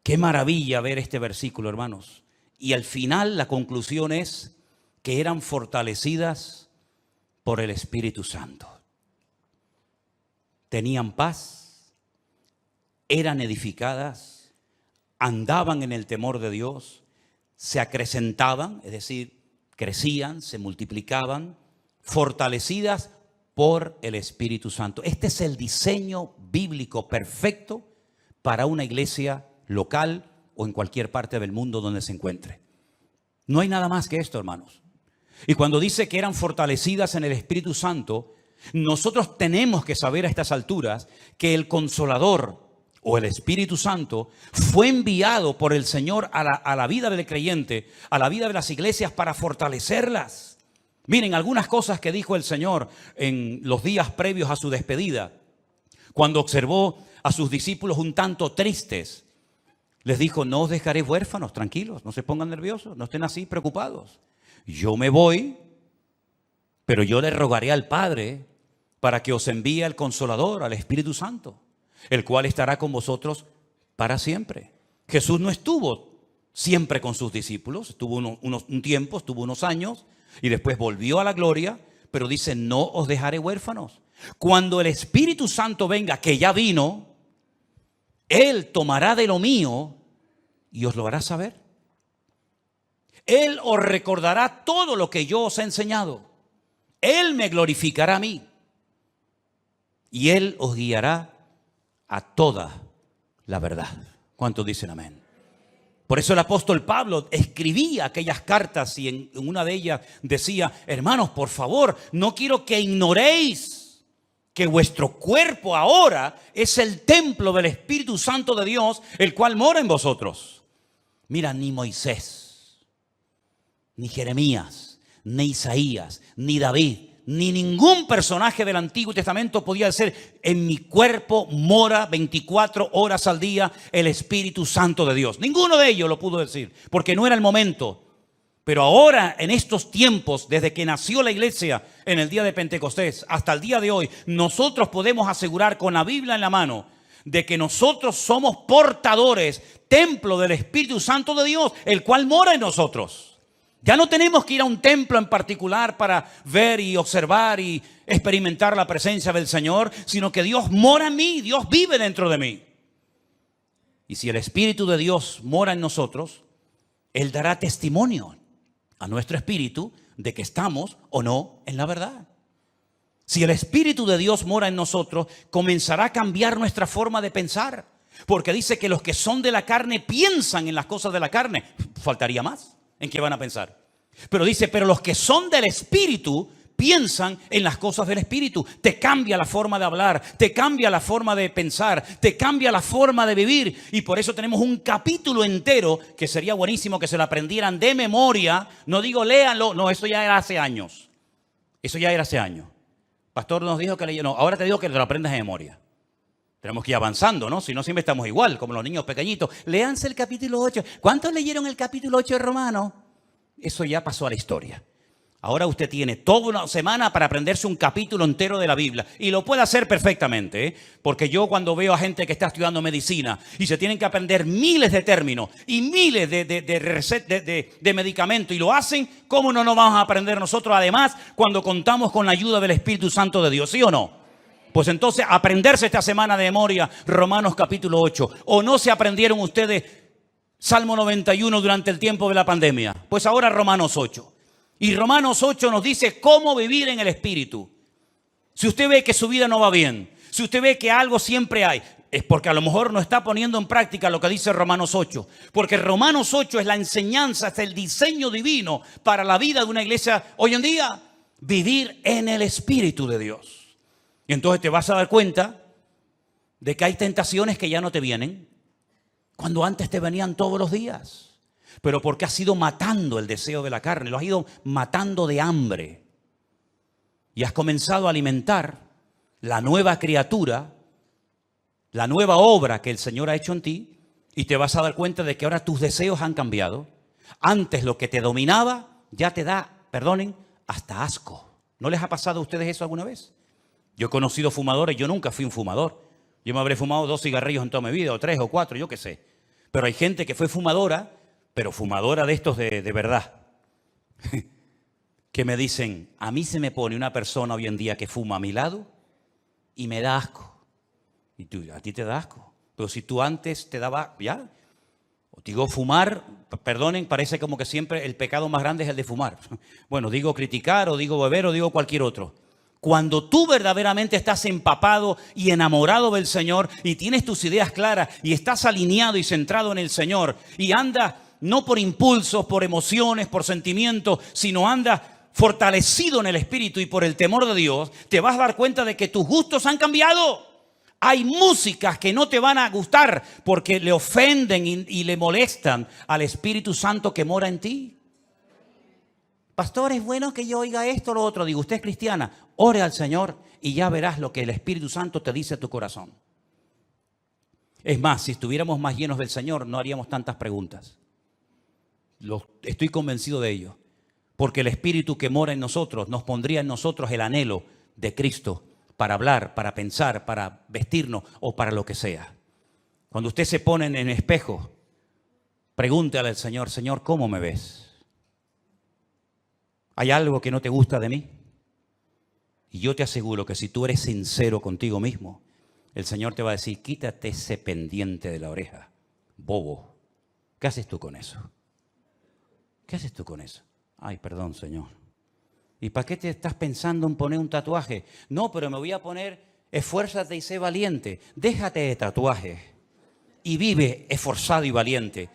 A: Qué maravilla ver este versículo, hermanos. Y al final la conclusión es que eran fortalecidas por el Espíritu Santo. Tenían paz, eran edificadas, andaban en el temor de Dios, se acrecentaban, es decir, crecían, se multiplicaban, fortalecidas por el Espíritu Santo. Este es el diseño bíblico perfecto para una iglesia local o en cualquier parte del mundo donde se encuentre. No hay nada más que esto, hermanos. Y cuando dice que eran fortalecidas en el Espíritu Santo, nosotros tenemos que saber a estas alturas que el Consolador o el Espíritu Santo fue enviado por el Señor a la vida del creyente, a la vida de las iglesias para fortalecerlas. Miren algunas cosas que dijo el Señor en los días previos a su despedida. Cuando observó a sus discípulos un tanto tristes, les dijo: no os dejaré huérfanos, tranquilos, no se pongan nerviosos, no estén así preocupados. Yo me voy, pero yo le rogaré al Padre para que os envíe al Consolador, al Espíritu Santo, el cual estará con vosotros para siempre. Jesús no estuvo siempre con sus discípulos, estuvo un tiempo, estuvo unos años y después volvió a la gloria, pero dice: no os dejaré huérfanos. Cuando el Espíritu Santo venga, que ya vino, Él tomará de lo mío y os lo hará saber. Él os recordará todo lo que yo os he enseñado. Él me glorificará a mí y Él os guiará a toda la verdad. ¿Cuántos dicen amén? Por eso el apóstol Pablo escribía aquellas cartas y en una de ellas decía: hermanos, por favor, no quiero que ignoréis que vuestro cuerpo ahora es el templo del Espíritu Santo de Dios, el cual mora en vosotros. Mira, ni Moisés, ni Jeremías, ni Isaías, ni David, ni ningún personaje del Antiguo Testamento podía decir: en mi cuerpo mora 24 horas al día el Espíritu Santo de Dios. Ninguno de ellos lo pudo decir, porque no era el momento. Pero ahora, en estos tiempos, desde que nació la iglesia en el día de Pentecostés hasta el día de hoy, nosotros podemos asegurar con la Biblia en la mano de que nosotros somos portadores, templo del Espíritu Santo de Dios, el cual mora en nosotros. Ya no tenemos que ir a un templo en particular para ver y observar y experimentar la presencia del Señor, sino que Dios mora en mí, Dios vive dentro de mí. Y si el Espíritu de Dios mora en nosotros, Él dará testimonio a nuestro espíritu de que estamos o no en la verdad. Si el Espíritu de Dios mora en nosotros, comenzará a cambiar nuestra forma de pensar. Porque dice que los que son de la carne piensan en las cosas de la carne. Faltaría más. ¿En qué van a pensar? Pero dice: pero los que son del Espíritu piensan en las cosas del Espíritu. Te cambia la forma de hablar, te cambia la forma de pensar, te cambia la forma de vivir. Y por eso tenemos un capítulo entero que sería buenísimo que se lo aprendieran de memoria. No digo léanlo, no, eso ya era hace años. Eso ya era hace años. Pastor nos dijo que no, ahora te digo que te lo aprendas de memoria. Tenemos que ir avanzando, ¿no? Si no, siempre estamos igual, como los niños pequeñitos. Léanse el capítulo 8. ¿Cuántos leyeron el capítulo 8 de Romanos? Eso ya pasó a la historia. Ahora usted tiene toda una semana para aprenderse un capítulo entero de la Biblia. Y lo puede hacer perfectamente, ¿eh? Porque yo cuando veo a gente que está estudiando medicina y se tienen que aprender miles de términos y miles de medicamentos y lo hacen, ¿cómo no nos vamos a aprender nosotros? Además, cuando contamos con la ayuda del Espíritu Santo de Dios, ¿sí o no? Pues entonces aprenderse esta semana de memoria Romanos capítulo 8. ¿O no se aprendieron ustedes Salmo 91 durante el tiempo de la pandemia? Pues ahora Romanos 8. Y Romanos 8 nos dice cómo vivir en el Espíritu. Si usted ve que su vida no va bien, si usted ve que algo siempre hay, es porque a lo mejor no está poniendo en práctica lo que dice Romanos 8. Porque Romanos 8 es la enseñanza, es el diseño divino para la vida de una iglesia hoy en día. Vivir en el Espíritu de Dios. Y entonces te vas a dar cuenta de que hay tentaciones que ya no te vienen, cuando antes te venían todos los días. Pero porque has ido matando el deseo de la carne, lo has ido matando de hambre. Y has comenzado a alimentar la nueva criatura, la nueva obra que el Señor ha hecho en ti, y te vas a dar cuenta de que ahora tus deseos han cambiado. Antes lo que te dominaba ya te da, perdonen, hasta asco. ¿No les ha pasado a ustedes eso alguna vez? Yo he conocido fumadores, yo nunca fui un fumador. Yo me habré fumado 2 cigarrillos en toda mi vida, o 3 o 4, yo qué sé. Pero hay gente que fue fumadora, pero fumadora de estos de verdad. Que me dicen, a mí se me pone una persona hoy en día que fuma a mi lado y me da asco. Y tú, a ti te da asco. Pero si tú antes te daba, ya. O digo fumar, perdonen, parece como que siempre el pecado más grande es el de fumar. Bueno, digo criticar, o digo beber, o digo cualquier otro. Cuando tú verdaderamente estás empapado y enamorado del Señor y tienes tus ideas claras y estás alineado y centrado en el Señor y andas no por impulsos, por emociones, por sentimientos, sino andas fortalecido en el Espíritu y por el temor de Dios, te vas a dar cuenta de que tus gustos han cambiado. Hay músicas que no te van a gustar porque le ofenden y le molestan al Espíritu Santo que mora en ti. Pastor, es bueno que yo oiga esto o lo otro. Digo, usted es cristiana, ore al Señor y ya verás lo que el Espíritu Santo te dice a tu corazón. Es más, si estuviéramos más llenos del Señor, no haríamos tantas preguntas. Estoy convencido de ello. Porque el Espíritu que mora en nosotros nos pondría en nosotros el anhelo de Cristo para hablar, para pensar, para vestirnos o para lo que sea. Cuando usted se pone en el espejo, pregúntale al Señor, Señor, ¿cómo me ves? ¿Hay algo que no te gusta de mí? Y yo te aseguro que si tú eres sincero contigo mismo, el Señor te va a decir, quítate ese pendiente de la oreja, bobo. ¿Qué haces tú con eso? ¿Qué haces tú con eso? Ay, perdón, Señor. ¿Y para qué te estás pensando en poner un tatuaje? No, pero me voy a poner, esfuérzate y sé valiente. Déjate de tatuaje y vive esforzado y valiente.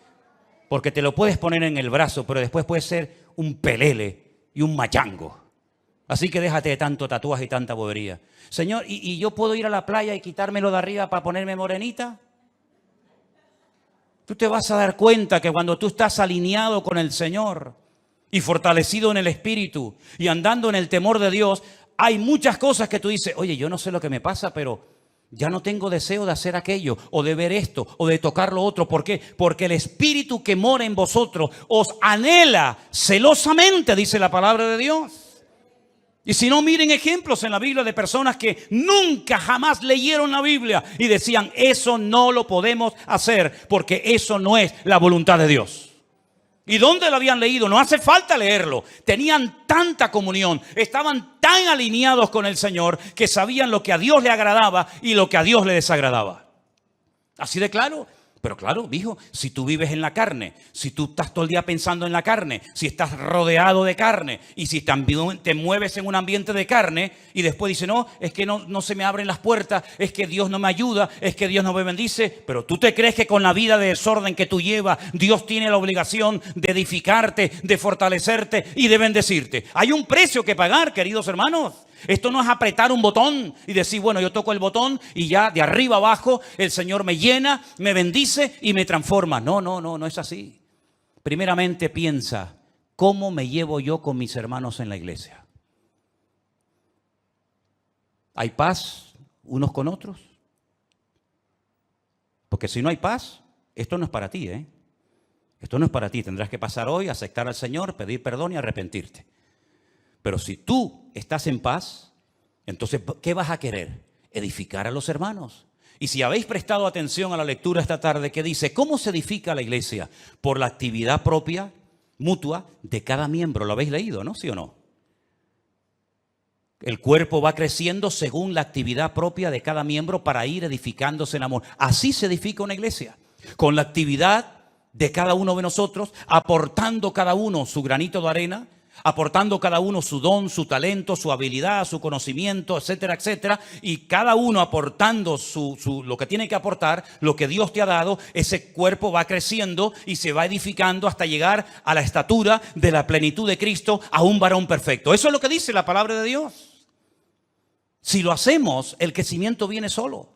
A: Porque te lo puedes poner en el brazo, pero después puedes ser un pelele y un machango. Así que déjate de tanto tatuaje y tanta bobería. Señor, ¿y yo puedo ir a la playa y quitármelo de arriba para ponerme morenita? Tú te vas a dar cuenta que cuando tú estás alineado con el Señor y fortalecido en el Espíritu y andando en el temor de Dios, hay muchas cosas que tú dices, oye, yo no sé lo que me pasa, pero ya no tengo deseo de hacer aquello, o de ver esto, o de tocar lo otro. ¿Por qué? Porque el Espíritu que mora en vosotros os anhela celosamente, dice la palabra de Dios. Y si no, miren ejemplos en la Biblia de personas que nunca jamás leyeron la Biblia y decían, eso no lo podemos hacer porque eso no es la voluntad de Dios. ¿Y dónde lo habían leído? No hace falta leerlo. Tenían tanta comunión, estaban tan alineados con el Señor que sabían lo que a Dios le agradaba y lo que a Dios le desagradaba. Así de claro. Pero claro, hijo, si tú vives en la carne, si tú estás todo el día pensando en la carne, si estás rodeado de carne y si también te mueves en un ambiente de carne y después dices, no, es que no se me abren las puertas, es que Dios no me ayuda, es que Dios no me bendice, pero tú te crees que con la vida de desorden que tú llevas, Dios tiene la obligación de edificarte, de fortalecerte y de bendecirte. Hay un precio que pagar, queridos hermanos. Esto no es apretar un botón y decir, bueno, yo toco el botón y ya de arriba abajo el Señor me llena, me bendice y me transforma. No es así. Primeramente piensa, ¿cómo me llevo yo con mis hermanos en la iglesia? ¿Hay paz unos con otros? Porque si no hay paz, esto no es para ti, ¿eh? Esto no es para ti. Tendrás que pasar hoy, aceptar al Señor, pedir perdón y arrepentirte. Pero si tú estás en paz, entonces, ¿qué vas a querer? Edificar a los hermanos. Y si habéis prestado atención a la lectura esta tarde, que dice, ¿cómo se edifica la iglesia? Por la actividad propia, mutua, de cada miembro. ¿Lo habéis leído, no? ¿Sí o no? El cuerpo va creciendo según la actividad propia de cada miembro para ir edificándose en amor. Así se edifica una iglesia. Con la actividad de cada uno de nosotros, aportando cada uno su granito de arena, aportando cada uno su don, su talento, su habilidad, su conocimiento, etcétera, etcétera, y cada uno aportando lo que tiene que aportar, lo que Dios te ha dado, ese cuerpo va creciendo y se va edificando hasta llegar a la estatura de la plenitud de Cristo, a un varón perfecto. Eso es lo que dice la palabra de Dios. Si lo hacemos, el crecimiento viene solo.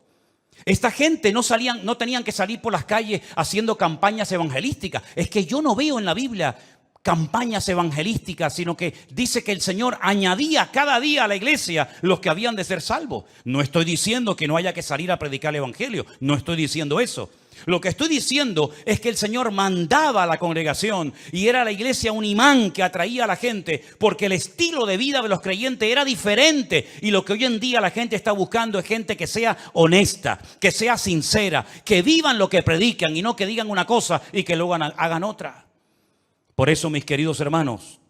A: Esta gente no tenían que salir por las calles haciendo campañas evangelísticas. Es que yo no veo en la Biblia campañas evangelísticas, sino que dice que el Señor añadía cada día a la iglesia los que habían de ser salvos. No estoy diciendo que no haya que salir a predicar el evangelio, no estoy diciendo eso. Lo que estoy diciendo es que el Señor mandaba a la congregación y era la iglesia un imán que atraía a la gente, porque el estilo de vida de los creyentes era diferente, y lo que hoy en día la gente está buscando es gente que sea honesta, que sea sincera, que vivan lo que predican y no que digan una cosa y que luego hagan otra. Por eso, mis queridos hermanos,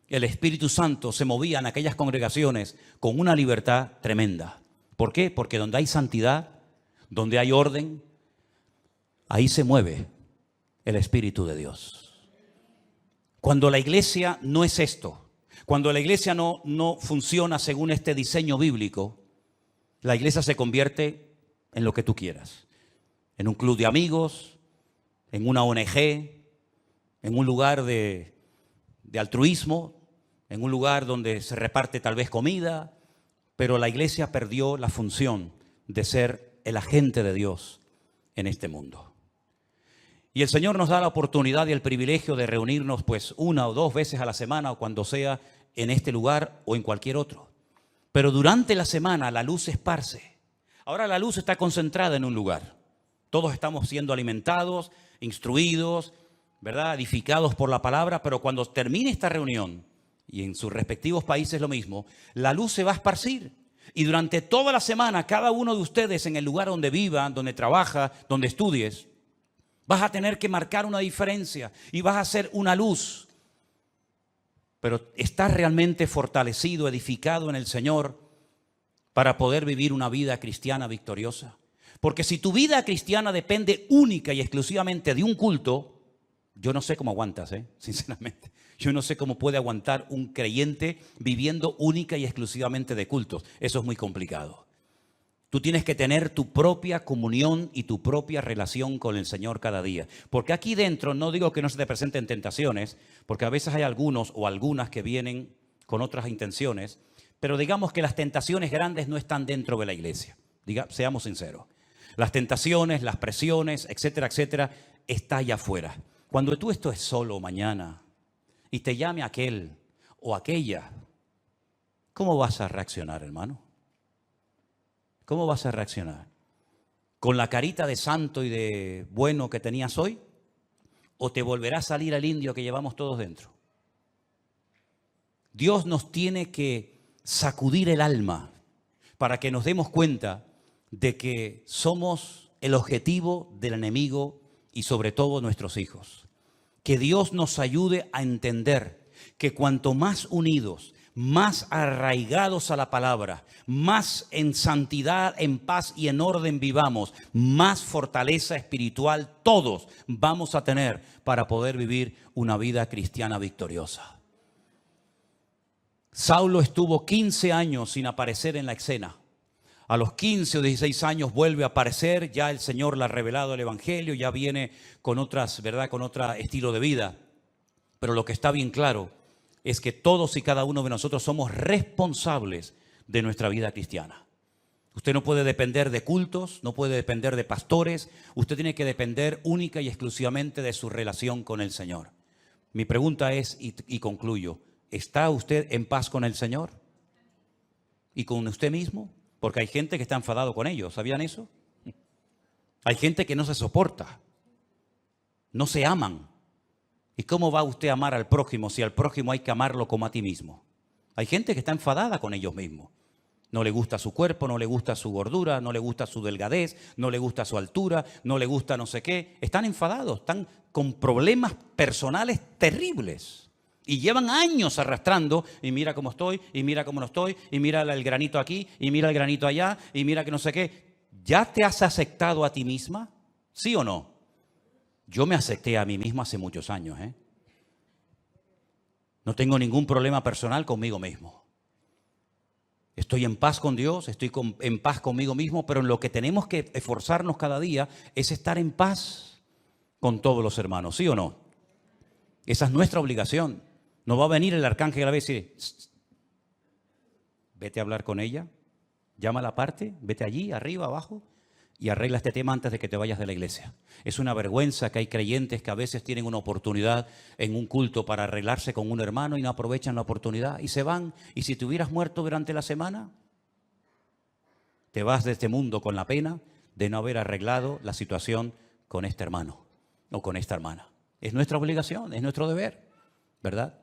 A: el Espíritu Santo se movía en aquellas congregaciones con una libertad tremenda. ¿Por qué? Porque donde hay santidad, donde hay orden, ahí se mueve el Espíritu de Dios. Cuando la iglesia no es esto, cuando la iglesia no funciona según este diseño bíblico, la iglesia se convierte en lo que tú quieras. En un club de amigos, en una ONG, en un lugar de altruismo, en un lugar donde se reparte tal vez comida, pero la iglesia perdió la función de ser el agente de Dios en este mundo. Y el Señor nos da la oportunidad y el privilegio de reunirnos pues 1 o 2 veces a la semana o cuando sea en este lugar o en cualquier otro. Pero durante la semana la luz se esparce. Ahora la luz está concentrada en un lugar. Todos estamos siendo alimentados, instruidos, ¿verdad?, edificados por la palabra, pero cuando termine esta reunión, y en sus respectivos países lo mismo, la luz se va a esparcir. Y durante toda la semana, cada uno de ustedes en el lugar donde viva, donde trabaja, donde estudies, vas a tener que marcar una diferencia y vas a ser una luz. Pero estás realmente fortalecido, edificado en el Señor para poder vivir una vida cristiana victoriosa. Porque si tu vida cristiana depende única y exclusivamente de un culto, yo no sé cómo aguantas, sinceramente. Yo no sé cómo puede aguantar un creyente viviendo única y exclusivamente de cultos. Eso es muy complicado. Tú tienes que tener tu propia comunión y tu propia relación con el Señor cada día. Porque aquí dentro, no digo que no se te presenten tentaciones, porque a veces hay algunos o algunas que vienen con otras intenciones, pero digamos que las tentaciones grandes no están dentro de la iglesia. Seamos sinceros. Las tentaciones, las presiones, etcétera, etcétera, está allá afuera. Cuando tú estés solo mañana y te llame aquel o aquella, ¿cómo vas a reaccionar, hermano? ¿Cómo vas a reaccionar? ¿Con la carita de santo y de bueno que tenías hoy? ¿O te volverá a salir el indio que llevamos todos dentro? Dios nos tiene que sacudir el alma para que nos demos cuenta de que somos el objetivo del enemigo y sobre todo nuestros hijos. Que Dios nos ayude a entender que cuanto más unidos, más arraigados a la palabra, más en santidad, en paz y en orden vivamos, más fortaleza espiritual todos vamos a tener para poder vivir una vida cristiana victoriosa. Saulo estuvo 15 años sin aparecer en la escena. A los 15 o 16 años vuelve a aparecer, ya el Señor le ha revelado el Evangelio, ya viene con otras, ¿verdad?, con otro estilo de vida. Pero lo que está bien claro es que todos y cada uno de nosotros somos responsables de nuestra vida cristiana. Usted no puede depender de cultos, no puede depender de pastores, usted tiene que depender única y exclusivamente de su relación con el Señor. Mi pregunta es, y concluyo, ¿está usted en paz con el Señor? ¿Y con usted mismo? Porque hay gente que está enfadado con ellos, ¿sabían eso? Hay gente que no se soporta, no se aman. ¿Y cómo va usted a amar al prójimo si al prójimo hay que amarlo como a ti mismo? Hay gente que está enfadada con ellos mismos. No le gusta su cuerpo, no le gusta su gordura, no le gusta su delgadez, no le gusta su altura, no le gusta no sé qué. Están enfadados, están con problemas personales terribles. Y llevan años arrastrando, y mira cómo estoy, y mira cómo no estoy, y mira el granito aquí, y mira el granito allá, y mira que no sé qué. ¿Ya te has aceptado a ti misma? ¿Sí o no? Yo me acepté a mí misma hace muchos años, No tengo ningún problema personal conmigo mismo. Estoy en paz con Dios, en paz conmigo mismo, pero en lo que tenemos que esforzarnos cada día es estar en paz con todos los hermanos, ¿sí o no? Esa es nuestra obligación. No va a venir el arcángel a decir, vete a hablar con ella, llámala aparte, vete allí, arriba, abajo, y arregla este tema antes de que te vayas de la iglesia. Es una vergüenza que hay creyentes que a veces tienen una oportunidad en un culto para arreglarse con un hermano y no aprovechan la oportunidad y se van. Y si te hubieras muerto durante la semana, te vas de este mundo con la pena de no haber arreglado la situación con este hermano o con esta hermana. Es nuestra obligación, es nuestro deber, ¿verdad?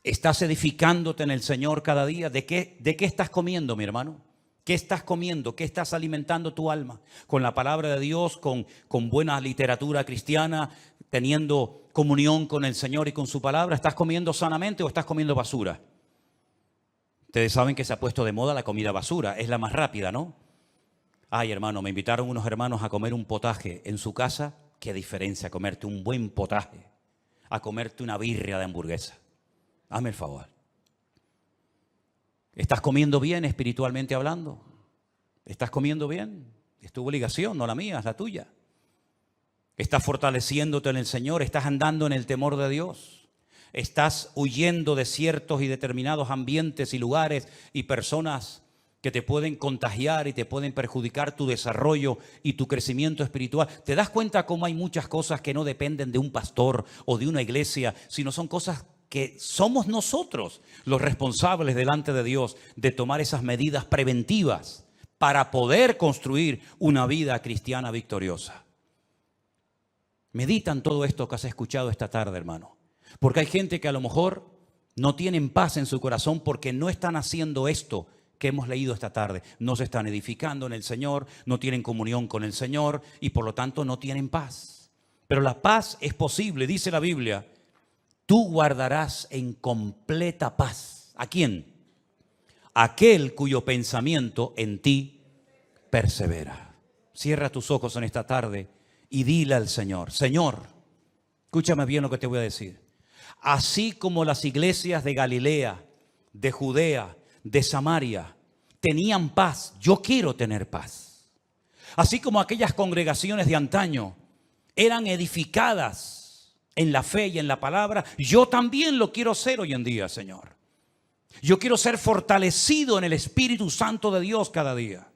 A: ¿Estás edificándote en el Señor cada día? ¿De qué estás comiendo, mi hermano? ¿Qué estás comiendo? ¿Qué estás alimentando tu alma? ¿Con la palabra de Dios, con buena literatura cristiana, teniendo comunión con el Señor y con su palabra? ¿Estás comiendo sanamente o estás comiendo basura? Ustedes saben que se ha puesto de moda la comida basura. Es la más rápida, ¿no? Ay, hermano, me invitaron unos hermanos a comer un potaje en su casa. ¿Qué diferencia comerte un buen potaje a comerte una birria de hamburguesa? Hazme el favor. ¿Estás comiendo bien espiritualmente hablando? ¿Estás comiendo bien? Es tu obligación, no la mía, es la tuya. ¿Estás fortaleciéndote en el Señor? ¿Estás andando en el temor de Dios? ¿Estás huyendo de ciertos y determinados ambientes y lugares y personas que te pueden contagiar y te pueden perjudicar tu desarrollo y tu crecimiento espiritual? ¿Te das cuenta cómo hay muchas cosas que no dependen de un pastor o de una iglesia, sino son cosas que somos nosotros los responsables delante de Dios de tomar esas medidas preventivas para poder construir una vida cristiana victoriosa? Medita en todo esto que has escuchado esta tarde, hermano. Porque hay gente que a lo mejor no tienen paz en su corazón porque no están haciendo esto que hemos leído esta tarde. No se están edificando en el Señor, no tienen comunión con el Señor y por lo tanto no tienen paz. Pero la paz es posible, dice la Biblia. Tú guardarás en completa paz. ¿A quién? Aquel cuyo pensamiento en ti persevera. Cierra tus ojos en esta tarde y dile al Señor, Señor, escúchame bien lo que te voy a decir. Así como las iglesias de Galilea, de Judea, de Samaria tenían paz, yo quiero tener paz. Así como aquellas congregaciones de antaño eran edificadas en la fe y en la palabra, yo también lo quiero ser hoy en día, Señor. Yo quiero ser fortalecido en el Espíritu Santo de Dios cada día.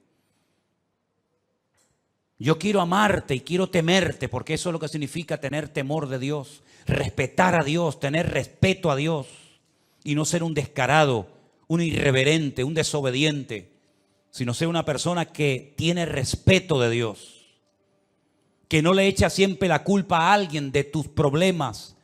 A: Yo quiero amarte y quiero temerte, porque eso es lo que significa tener temor de Dios, respetar a Dios, tener respeto a Dios y no ser un descarado, un irreverente, un desobediente, sino ser una persona que tiene respeto de Dios. Que no le echa siempre la culpa a alguien de tus problemas.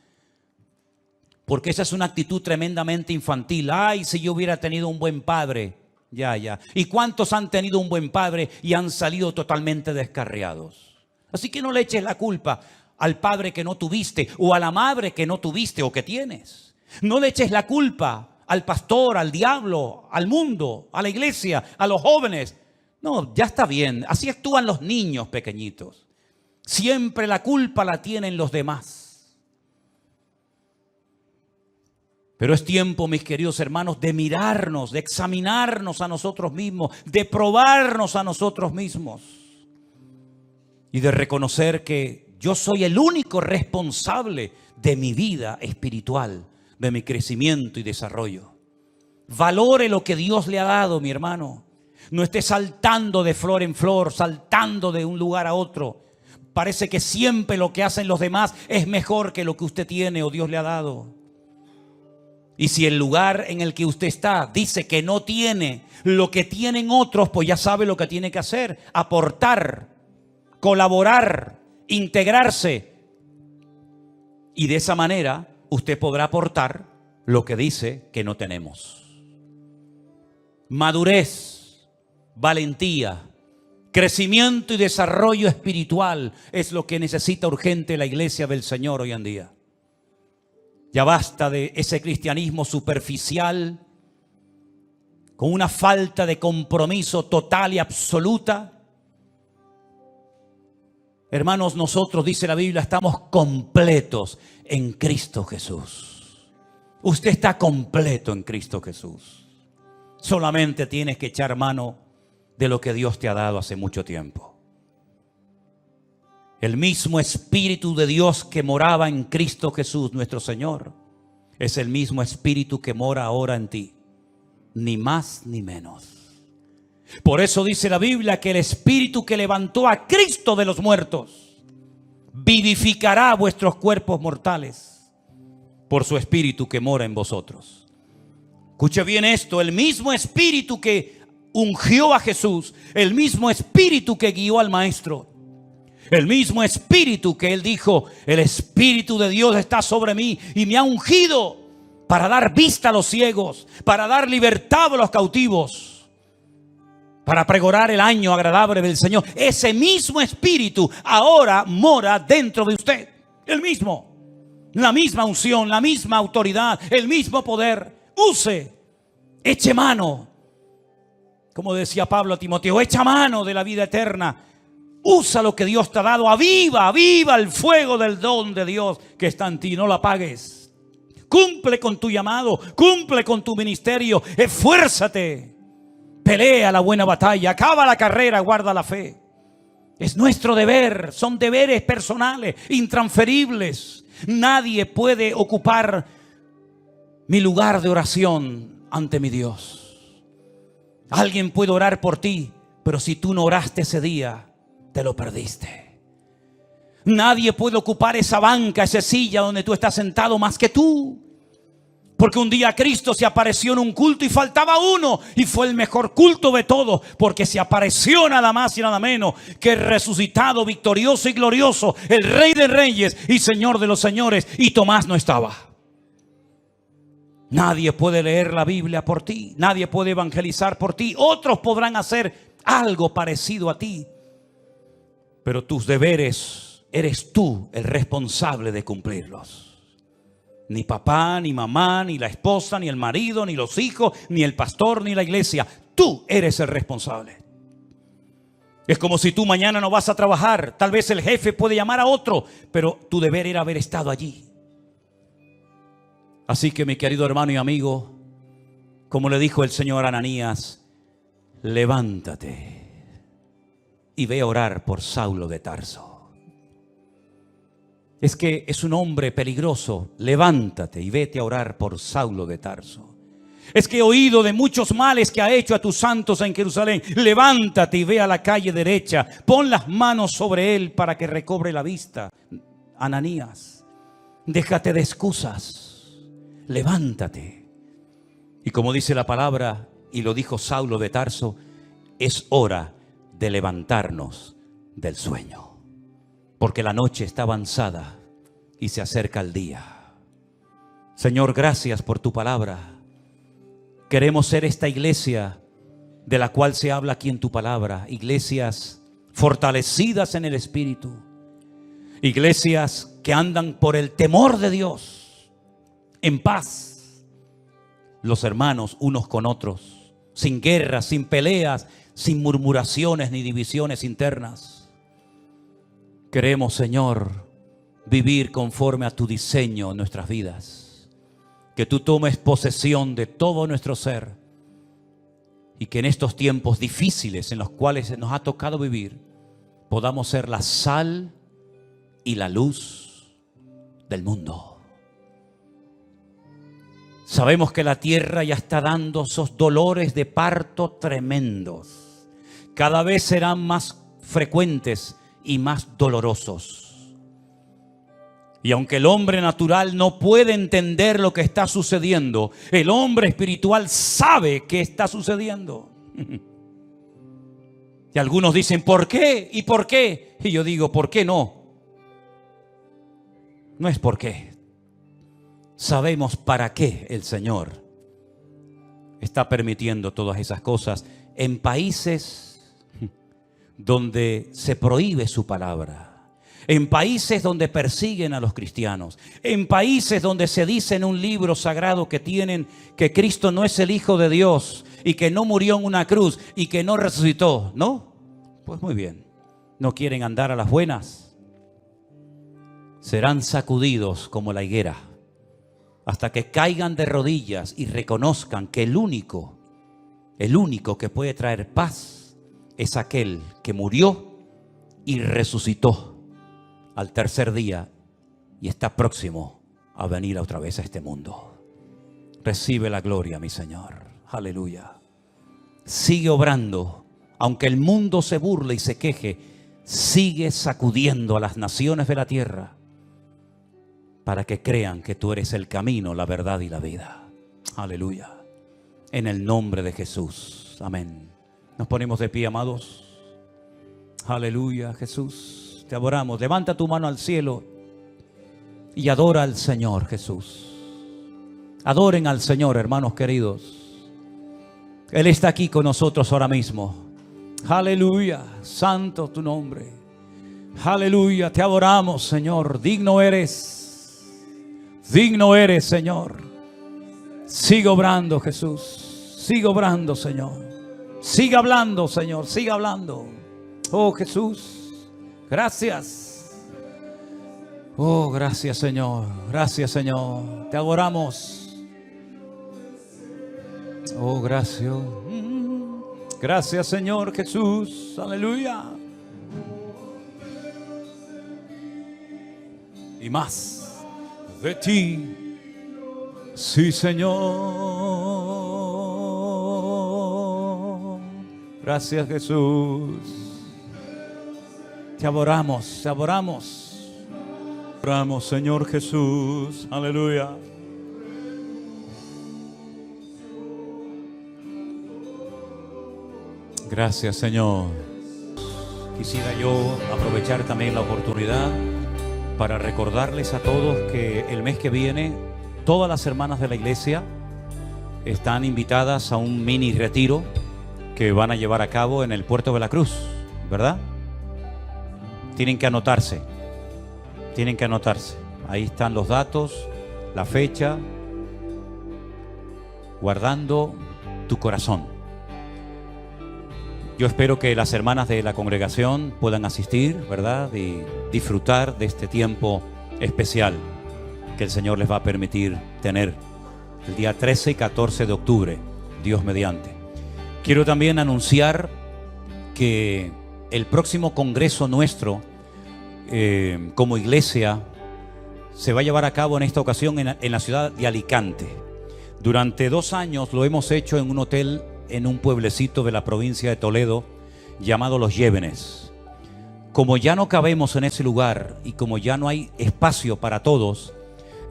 A: Porque esa es una actitud tremendamente infantil. Ay, si yo hubiera tenido un buen padre. Ya. ¿Y cuántos han tenido un buen padre y han salido totalmente descarriados? Así que no le eches la culpa al padre que no tuviste o a la madre que no tuviste o que tienes. No le eches la culpa al pastor, al diablo, al mundo, a la iglesia, a los jóvenes. No, ya está bien. Así actúan los niños pequeñitos. Siempre la culpa la tienen los demás. Pero es tiempo, mis queridos hermanos, de mirarnos, de examinarnos a nosotros mismos, de probarnos a nosotros mismos y de reconocer que yo soy el único responsable de mi vida espiritual, de mi crecimiento y desarrollo. Valore lo que Dios le ha dado, mi hermano. No esté saltando de flor en flor, saltando de un lugar a otro. Parece que siempre lo que hacen los demás es mejor que lo que usted tiene o Dios le ha dado. Y si el lugar en el que usted está dice que no tiene lo que tienen otros, pues ya sabe lo que tiene que hacer. Aportar, colaborar, integrarse. Y de esa manera usted podrá aportar lo que dice que no tenemos. Madurez, valentía, crecimiento y desarrollo espiritual es lo que necesita urgente la iglesia del Señor hoy en día. Ya basta de ese cristianismo superficial, con una falta de compromiso total y absoluta. Hermanos, nosotros, dice la Biblia, estamos completos en Cristo Jesús. Usted está completo en Cristo Jesús. Solamente tienes que echar mano de lo que Dios te ha dado hace mucho tiempo. El mismo Espíritu de Dios que moraba en Cristo Jesús, nuestro Señor, es el mismo Espíritu que mora ahora en ti. Ni más ni menos. Por eso dice la Biblia que el Espíritu que levantó a Cristo de los muertos vivificará vuestros cuerpos mortales por su Espíritu que mora en vosotros. Escuche bien esto, el mismo Espíritu que ungió a Jesús, el mismo Espíritu que guió al Maestro, el mismo Espíritu que Él dijo, el Espíritu de Dios está sobre mí y me ha ungido para dar vista a los ciegos, para dar libertad a los cautivos, para pregonar el año agradable del Señor. Ese mismo Espíritu ahora mora dentro de usted, el mismo. La misma unción, la misma autoridad, el mismo poder. Use, eche mano. Como decía Pablo a Timoteo, echa mano de la vida eterna. Usa lo que Dios te ha dado. Aviva, aviva el fuego del don de Dios que está en ti. No lo apagues. Cumple con tu llamado, cumple con tu ministerio. Esfuérzate. Pelea la buena batalla. Acaba la carrera, guarda la fe. Es nuestro deber. Son deberes personales, intransferibles. Nadie puede ocupar mi lugar de oración ante mi Dios. Alguien puede orar por ti, pero si tú no oraste ese día, te lo perdiste. Nadie puede ocupar esa banca, esa silla donde tú estás sentado más que tú. Porque un día Cristo se apareció en un culto y faltaba uno, y fue el mejor culto de todos, porque se apareció nada más y nada menos que el resucitado, victorioso y glorioso, el Rey de Reyes y Señor de los Señores, y Tomás no estaba. Nadie puede leer la Biblia por ti, nadie puede evangelizar por ti. Otros podrán hacer algo parecido a ti, pero tus deberes eres tú el responsable de cumplirlos. Ni papá, ni mamá, ni la esposa, ni el marido, ni los hijos, ni el pastor, ni la iglesia. Tú eres el responsable. Es como si tú mañana no vas a trabajar. Tal vez el jefe puede llamar a otro, pero tu deber era haber estado allí. Así que, mi querido hermano y amigo, como le dijo el Señor a Ananías, levántate y ve a orar por Saulo de Tarso. Es que es un hombre peligroso. Levántate y vete a orar por Saulo de Tarso. Es que he oído de muchos males que ha hecho a tus santos en Jerusalén. Levántate y ve a la calle derecha. Pon las manos sobre él para que recobre la vista. Ananías, déjate de excusas. Levántate. Y como dice la palabra, y lo dijo Saulo de Tarso, es hora de levantarnos del sueño. Porque la noche está avanzada y se acerca el día. Señor, gracias por tu palabra. Queremos ser esta iglesia de la cual se habla aquí en tu palabra. Iglesias fortalecidas en el Espíritu. Iglesias que andan por el temor de Dios, en paz. Los hermanos unos con otros, sin guerras, sin peleas, sin murmuraciones ni divisiones internas. Queremos, Señor, vivir conforme a tu diseño en nuestras vidas. Que tú tomes posesión de todo nuestro ser. Y que en estos tiempos difíciles en los cuales nos ha tocado vivir, podamos ser la sal y la luz del mundo. Sabemos que la tierra ya está dando esos dolores de parto tremendos. Cada vez serán más frecuentes y más dolorosos. Y aunque el hombre natural no puede entender lo que está sucediendo, el hombre espiritual sabe qué está sucediendo. Y algunos dicen, ¿por qué? ¿Y por qué? Y yo digo, ¿por qué no? No es por qué. Sabemos para qué el Señor está permitiendo todas esas cosas en países donde se prohíbe su palabra, en países donde persiguen a los cristianos, en países donde se dice en un libro sagrado que tienen que Cristo no es el Hijo de Dios y que no murió en una cruz y que no resucitó, ¿no? Pues muy bien, no quieren andar a las buenas, serán sacudidos como la higuera hasta que caigan de rodillas y reconozcan que el único que puede traer paz es aquel que murió y resucitó al tercer día y está próximo a venir otra vez a este mundo. Recibe la gloria, mi Señor. Aleluya. Sigue obrando, aunque el mundo se burle y se queje, sigue sacudiendo a las naciones de la tierra para que crean que tú eres el camino, la verdad y la vida. Aleluya. En el nombre de Jesús. Amén. Nos ponemos de pie, amados. Aleluya, Jesús. Te adoramos. Levanta tu mano al cielo y adora al Señor, Jesús. Adoren al Señor, hermanos queridos. Él está aquí con nosotros ahora mismo. Aleluya. Santo tu nombre. Aleluya. Te adoramos, Señor. Digno eres. Digno eres, Señor. Sigue obrando, Jesús. Sigue obrando, Señor. Sigue hablando, Señor. Sigue hablando. Oh, Jesús. Gracias. Oh, gracias, Señor. Gracias, Señor. Te adoramos. Oh, gracias. Gracias, Señor Jesús. Aleluya. Y más de ti. Sí, Señor. Gracias, Jesús. Te adoramos, te adoramos. Te adoramos, Señor Jesús. Aleluya. Gracias, Señor. Quisiera yo aprovechar también la oportunidad para recordarles a todos que el mes que viene todas las hermanas de la iglesia están invitadas a un mini retiro que van a llevar a cabo en el puerto de la Cruz, ¿verdad? Tienen que anotarse. Tienen que anotarse. Ahí están los datos, la fecha. Guardando tu corazón. Yo espero que las hermanas de la congregación puedan asistir, ¿verdad? Y disfrutar de este tiempo especial que el Señor les va a permitir tener el día 13 y 14 de octubre, Dios mediante. Quiero también anunciar que el próximo congreso nuestro como iglesia se va a llevar a cabo en esta ocasión en la ciudad de Alicante. Durante 2 años lo hemos hecho en un hotel en un pueblecito de la provincia de Toledo llamado Los Llévenes. Como ya no cabemos en ese lugar y como ya no hay espacio para todos,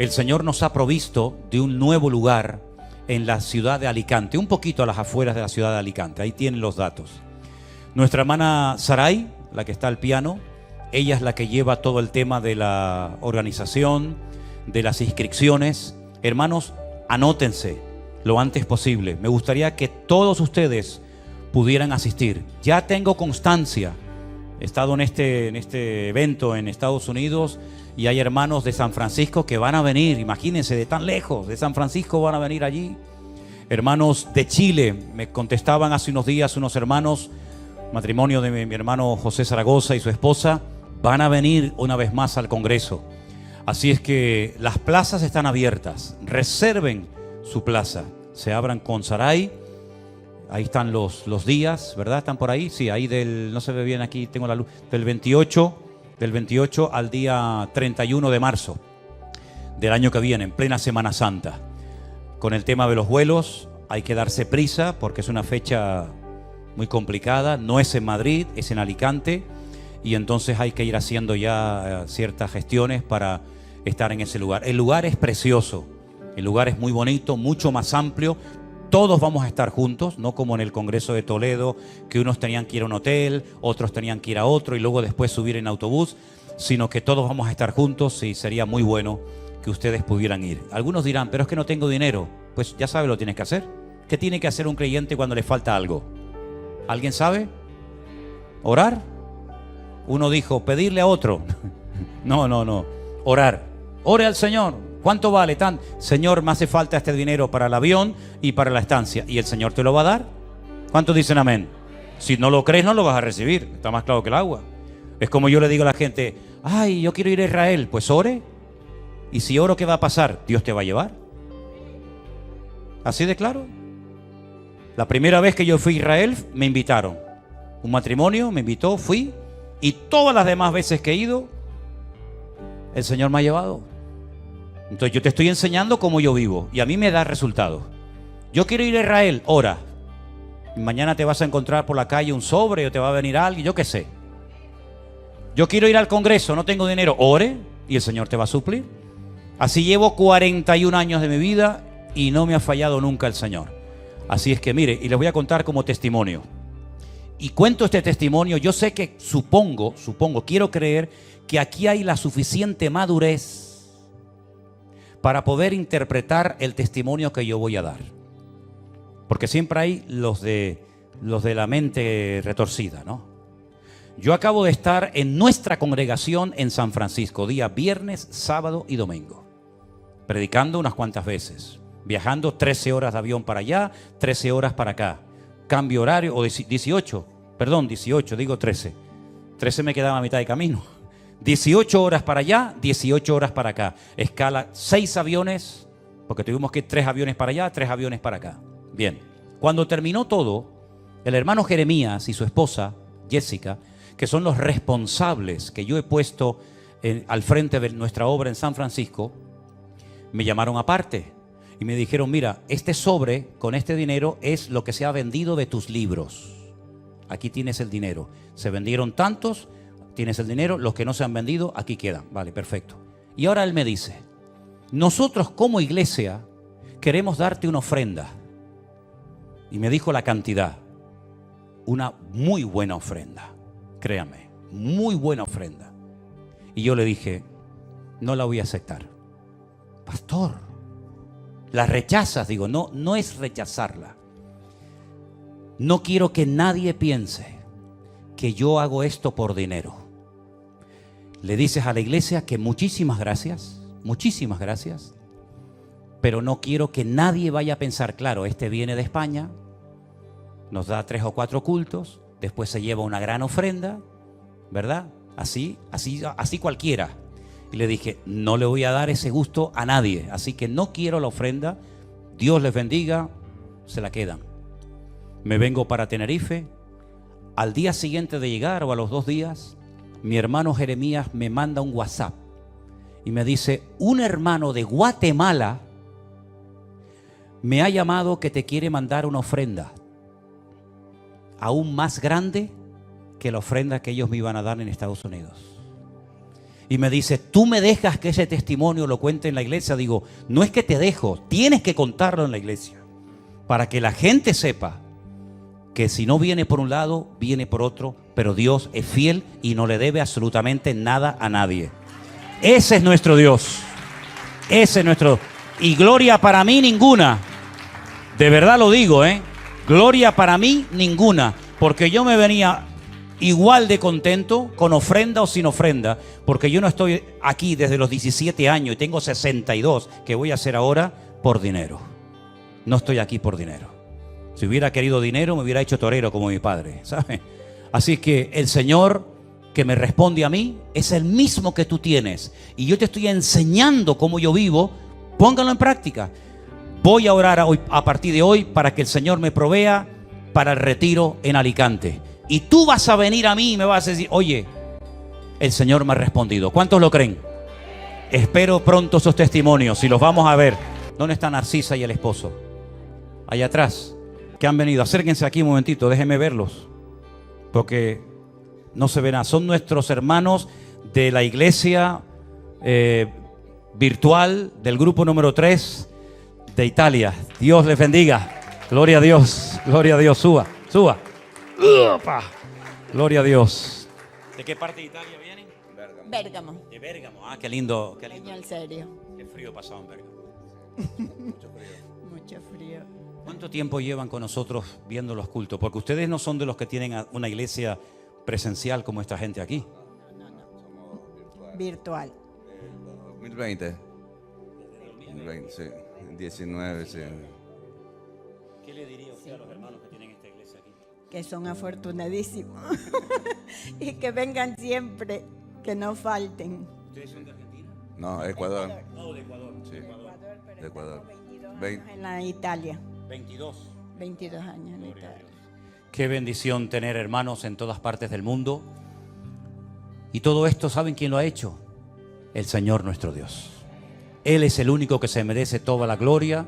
A: el Señor nos ha provisto de un nuevo lugar en la ciudad de Alicante, un poquito a las afueras de la ciudad de Alicante. Ahí tienen los datos. Nuestra hermana Saray, la que está al piano, ella es la que lleva todo el tema de la organización, de las inscripciones. Hermanos, anótense lo antes posible. Me gustaría que todos ustedes pudieran asistir. Ya tengo constancia. He estado en este evento en Estados Unidos y hay hermanos de San Francisco que van a venir. Imagínense, de tan lejos, de San Francisco van a venir allí. Hermanos de Chile, me contestaban hace unos días unos hermanos, matrimonio de mi hermano José Zaragoza y su esposa, van a venir una vez más al Congreso. Así es que las plazas están abiertas. Reserven su plaza. Se abran con Saray. Ahí están los días, ¿verdad? ¿Están por ahí? Sí, ahí no se ve bien aquí, tengo la luz. Del 28 al día 31 de marzo del año que viene, en plena Semana Santa. Con el tema de los vuelos hay que darse prisa porque es una fecha muy complicada. No es en Madrid, es en Alicante. Y entonces hay que ir haciendo ya ciertas gestiones para estar en ese lugar. El lugar es precioso. El lugar es muy bonito, mucho más amplio. Todos vamos a estar juntos, no como en el Congreso de Toledo, que unos tenían que ir a un hotel, otros tenían que ir a otro y luego después subir en autobús, sino que todos vamos a estar juntos y sería muy bueno que ustedes pudieran ir. Algunos dirán, pero es que no tengo dinero. Pues ya sabe lo que tienes que hacer. ¿Qué tiene que hacer un creyente cuando le falta algo? ¿Alguien sabe? ¿Orar? Uno dijo, pedirle a otro. No. Orar. Ore al Señor. ¿Cuánto vale? Señor, me hace falta este dinero para el avión y para la estancia. ¿Y el Señor te lo va a dar? ¿Cuántos dicen amén? Si no lo crees, no lo vas a recibir. Está más claro que el agua. Es como yo le digo a la gente, ay, yo quiero ir a Israel. Pues ore. Y si oro, ¿qué va a pasar? Dios te va a llevar. Así de claro. La primera vez que yo fui a Israel me invitaron. Un matrimonio me invitó, fui. Y todas las demás veces que he ido, el Señor me ha llevado. Entonces yo te estoy enseñando cómo yo vivo. Y a mí me da resultados. Yo quiero ir a Israel, ora. Mañana te vas a encontrar por la calle un sobre o te va a venir alguien, yo qué sé. Yo quiero ir al Congreso, no tengo dinero, ore y el Señor te va a suplir. Así llevo 41 años de mi vida y no me ha fallado nunca el Señor. Así es que mire, y les voy a contar como testimonio. Y cuento este testimonio, yo sé que supongo, quiero creer que aquí hay la suficiente madurez para poder interpretar el testimonio que yo voy a dar. Porque siempre hay los de la mente retorcida, ¿no? Yo acabo de estar en nuestra congregación en San Francisco, día viernes, sábado y domingo, predicando unas cuantas veces, viajando 13 horas de avión para allá, 13 horas para acá, cambio horario, o 18, digo 13. 13 me quedaba a mitad de camino. 18 horas para allá, 18 horas para acá. Escala 6 aviones, porque tuvimos que ir 3 aviones para allá, 3 aviones para acá. Bien, cuando terminó todo, el hermano Jeremías y su esposa, Jessica, que son los responsables que yo he puesto al frente de nuestra obra en San Francisco, me llamaron aparte y me dijeron, mira, este sobre con este dinero es lo que se ha vendido de tus libros. Aquí tienes el dinero. Se vendieron tantos, tienes el dinero, los que no se han vendido, aquí quedan. Vale, perfecto. Y ahora él me dice, nosotros como iglesia queremos darte una ofrenda. Y me dijo la cantidad, una muy buena ofrenda. Créame, muy buena ofrenda. Y yo le dije, no la voy a aceptar. Pastor, ¿la rechazas? Digo, no es rechazarla. No quiero que nadie piense que yo hago esto por dinero. Le dices a la iglesia que muchísimas gracias, pero no quiero que nadie vaya a pensar, claro, este viene de España, nos da 3 o 4 cultos, después se lleva una gran ofrenda, ¿verdad? Así cualquiera. Y le dije, no le voy a dar ese gusto a nadie, así que no quiero la ofrenda. Dios les bendiga, se la quedan. Me vengo para Tenerife. Al día siguiente de llegar o a los 2 días, mi hermano Jeremías me manda un WhatsApp y me dice, un hermano de Guatemala me ha llamado que te quiere mandar una ofrenda aún más grande que la ofrenda que ellos me iban a dar en Estados Unidos. Y me dice, ¿tú me dejas que ese testimonio lo cuente en la iglesia? Digo, no es que te dejo, tienes que contarlo en la iglesia para que la gente sepa que si no viene por un lado, viene por otro, pero Dios es fiel y no le debe absolutamente nada a nadie. Ese es nuestro Dios. Ese es nuestro. Y gloria para mí ninguna. De verdad lo digo, gloria para mí ninguna, porque yo me venía igual de contento con ofrenda o sin ofrenda, porque yo no estoy aquí desde los 17 años y tengo 62 que voy a hacer ahora por dinero. No estoy aquí por dinero. Si hubiera querido dinero me hubiera hecho torero como mi padre, ¿sabes? Así que el Señor que me responde a mí es el mismo que tú tienes y yo te estoy enseñando cómo yo vivo. Póngalo en práctica. Voy a orar hoy, a partir de hoy, para que el Señor me provea para el retiro en Alicante. Y tú vas a venir a mí y me vas a decir, oye, el Señor me ha respondido. ¿Cuántos lo creen? Espero pronto esos testimonios y los vamos a ver. ¿Dónde está Narcisa y el esposo? Allá atrás, que han venido. Acérquense aquí un momentito, déjenme verlos, porque no se verán. Son nuestros hermanos de la iglesia virtual del grupo número 3 de Italia. Dios les bendiga. Gloria a Dios, gloria a Dios. Suba. ¡Upa! Gloria a Dios. ¿De qué parte de Italia vienen?
B: Bérgamo.
A: De Bérgamo. Ah, qué lindo. Qué lindo.
B: En serio.
A: Qué frío pasaba en Bérgamo.
B: Mucho frío.
A: ¿Cuánto tiempo llevan con nosotros viendo los cultos? Porque ustedes no son de los que tienen una iglesia presencial como esta gente aquí.
B: No. Virtual.
C: 2020. 2020, sí. 19, sí.
A: ¿Qué le diría usted a los hermanos que tienen esta iglesia aquí?
B: Que son afortunadísimos. Y que vengan siempre, que no falten.
A: ¿Ustedes son de Argentina?
C: No, Ecuador.
A: No, de Ecuador.
C: Sí,
B: Ecuador, pero
C: de Ecuador.
B: estuvo 22
C: Vein-
B: años en la Italia.
A: 22.
B: 22 años en Italia.
A: Qué bendición tener hermanos en todas partes del mundo. Y todo esto, ¿saben quién lo ha hecho? El Señor nuestro Dios. Él es el único que se merece toda la gloria,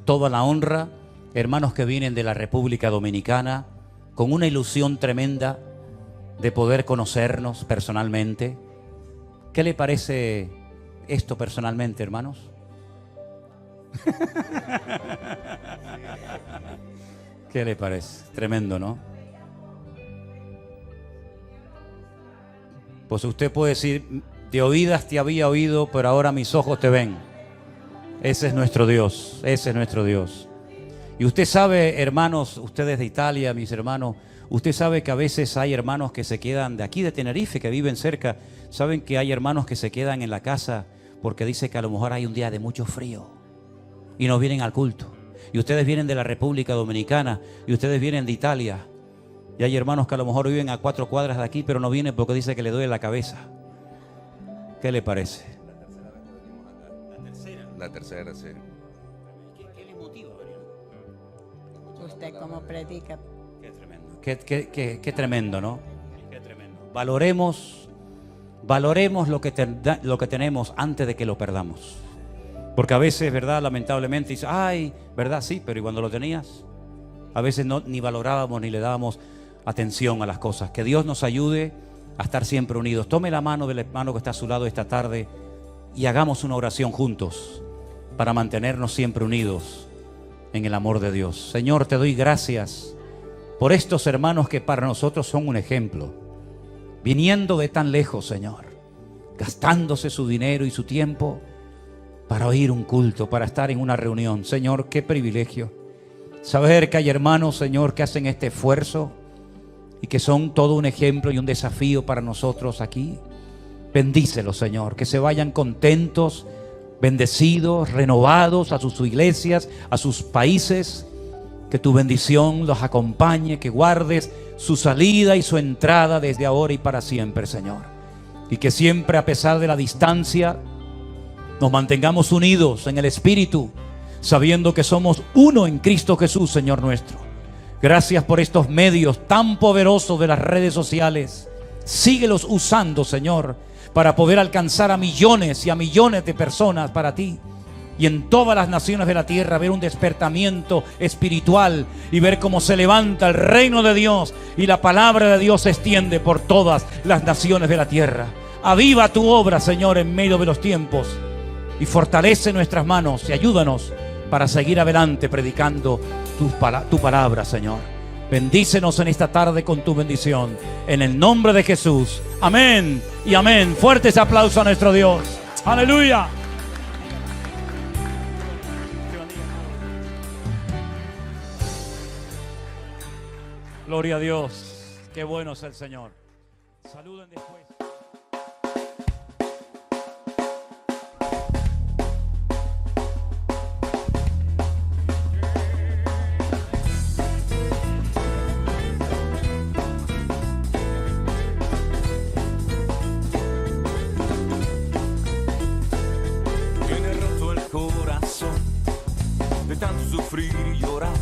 A: toda la honra. Hermanos que vienen de la República Dominicana con una ilusión tremenda de poder conocernos personalmente. ¿Qué le parece esto personalmente, hermanos? ¿Qué le parece? Tremendo, ¿no? Pues usted puede decir, de oídas te había oído, pero ahora mis ojos te ven. Ese es nuestro Dios, ese es nuestro Dios. Y usted sabe, hermanos, ustedes de Italia, mis hermanos, usted sabe que a veces hay hermanos que se quedan de aquí de Tenerife, que viven cerca. Saben que hay hermanos que se quedan en la casa porque dice que a lo mejor hay un día de mucho frío y no vienen al culto. Y ustedes vienen de la República Dominicana y ustedes vienen de Italia. Y hay hermanos que a lo mejor viven a 4 cuadras de aquí, pero no vienen porque dice que le duele la cabeza. ¿Qué le parece?
C: La tercera, sí.
A: ¿Qué le motiva venir?
B: Usted como predica.
A: Qué tremendo. Qué tremendo, ¿no? Qué tremendo. Valoremos lo que tenemos antes de que lo perdamos. Porque a veces, ¿verdad? Lamentablemente dice, ay, ¿verdad? Sí, pero ¿y cuando lo tenías? A veces no, ni valorábamos ni le dábamos atención a las cosas. Que Dios nos ayude a estar siempre unidos. Tome la mano del hermano que está a su lado esta tarde y hagamos una oración juntos para mantenernos siempre unidos en el amor de Dios. Señor, te doy gracias por estos hermanos que para nosotros son un ejemplo. Viniendo de tan lejos, Señor, gastándose su dinero y su tiempo para oír un culto, para estar en una reunión. Señor, qué privilegio saber que hay hermanos, Señor, que hacen este esfuerzo y que son todo un ejemplo y un desafío para nosotros aquí. Bendícelos, Señor, que se vayan contentos, bendecidos, renovados a sus iglesias, a sus países. Que tu bendición los acompañe, que guardes su salida y su entrada desde ahora y para siempre, Señor. Y que siempre, a pesar de la distancia, nos mantengamos unidos en el Espíritu, sabiendo que somos uno en Cristo Jesús, Señor nuestro. Gracias por estos medios tan poderosos de las redes sociales. Síguelos usando, Señor, para poder alcanzar a millones y a millones de personas para ti. Y en todas las naciones de la tierra ver un despertamiento espiritual y ver cómo se levanta el reino de Dios y la palabra de Dios se extiende por todas las naciones de la tierra. Aviva tu obra, Señor, en medio de los tiempos y fortalece nuestras manos y ayúdanos para seguir adelante predicando tu palabra, Señor. Bendícenos en esta tarde con tu bendición. En el nombre de Jesús. Amén y amén. Fuerte ese aplauso a nuestro Dios. Aleluya. Gloria a Dios. Qué bueno es el Señor. Saluden después.
D: Tiene roto el corazón de tanto sufrir y llorar.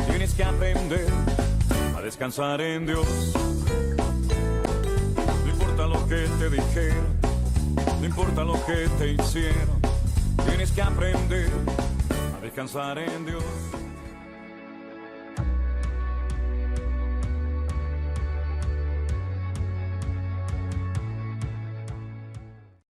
D: Tienes que aprender a descansar en Dios. No importa lo que te dijeron, no importa lo que te hicieron. Tienes que aprender a descansar en Dios.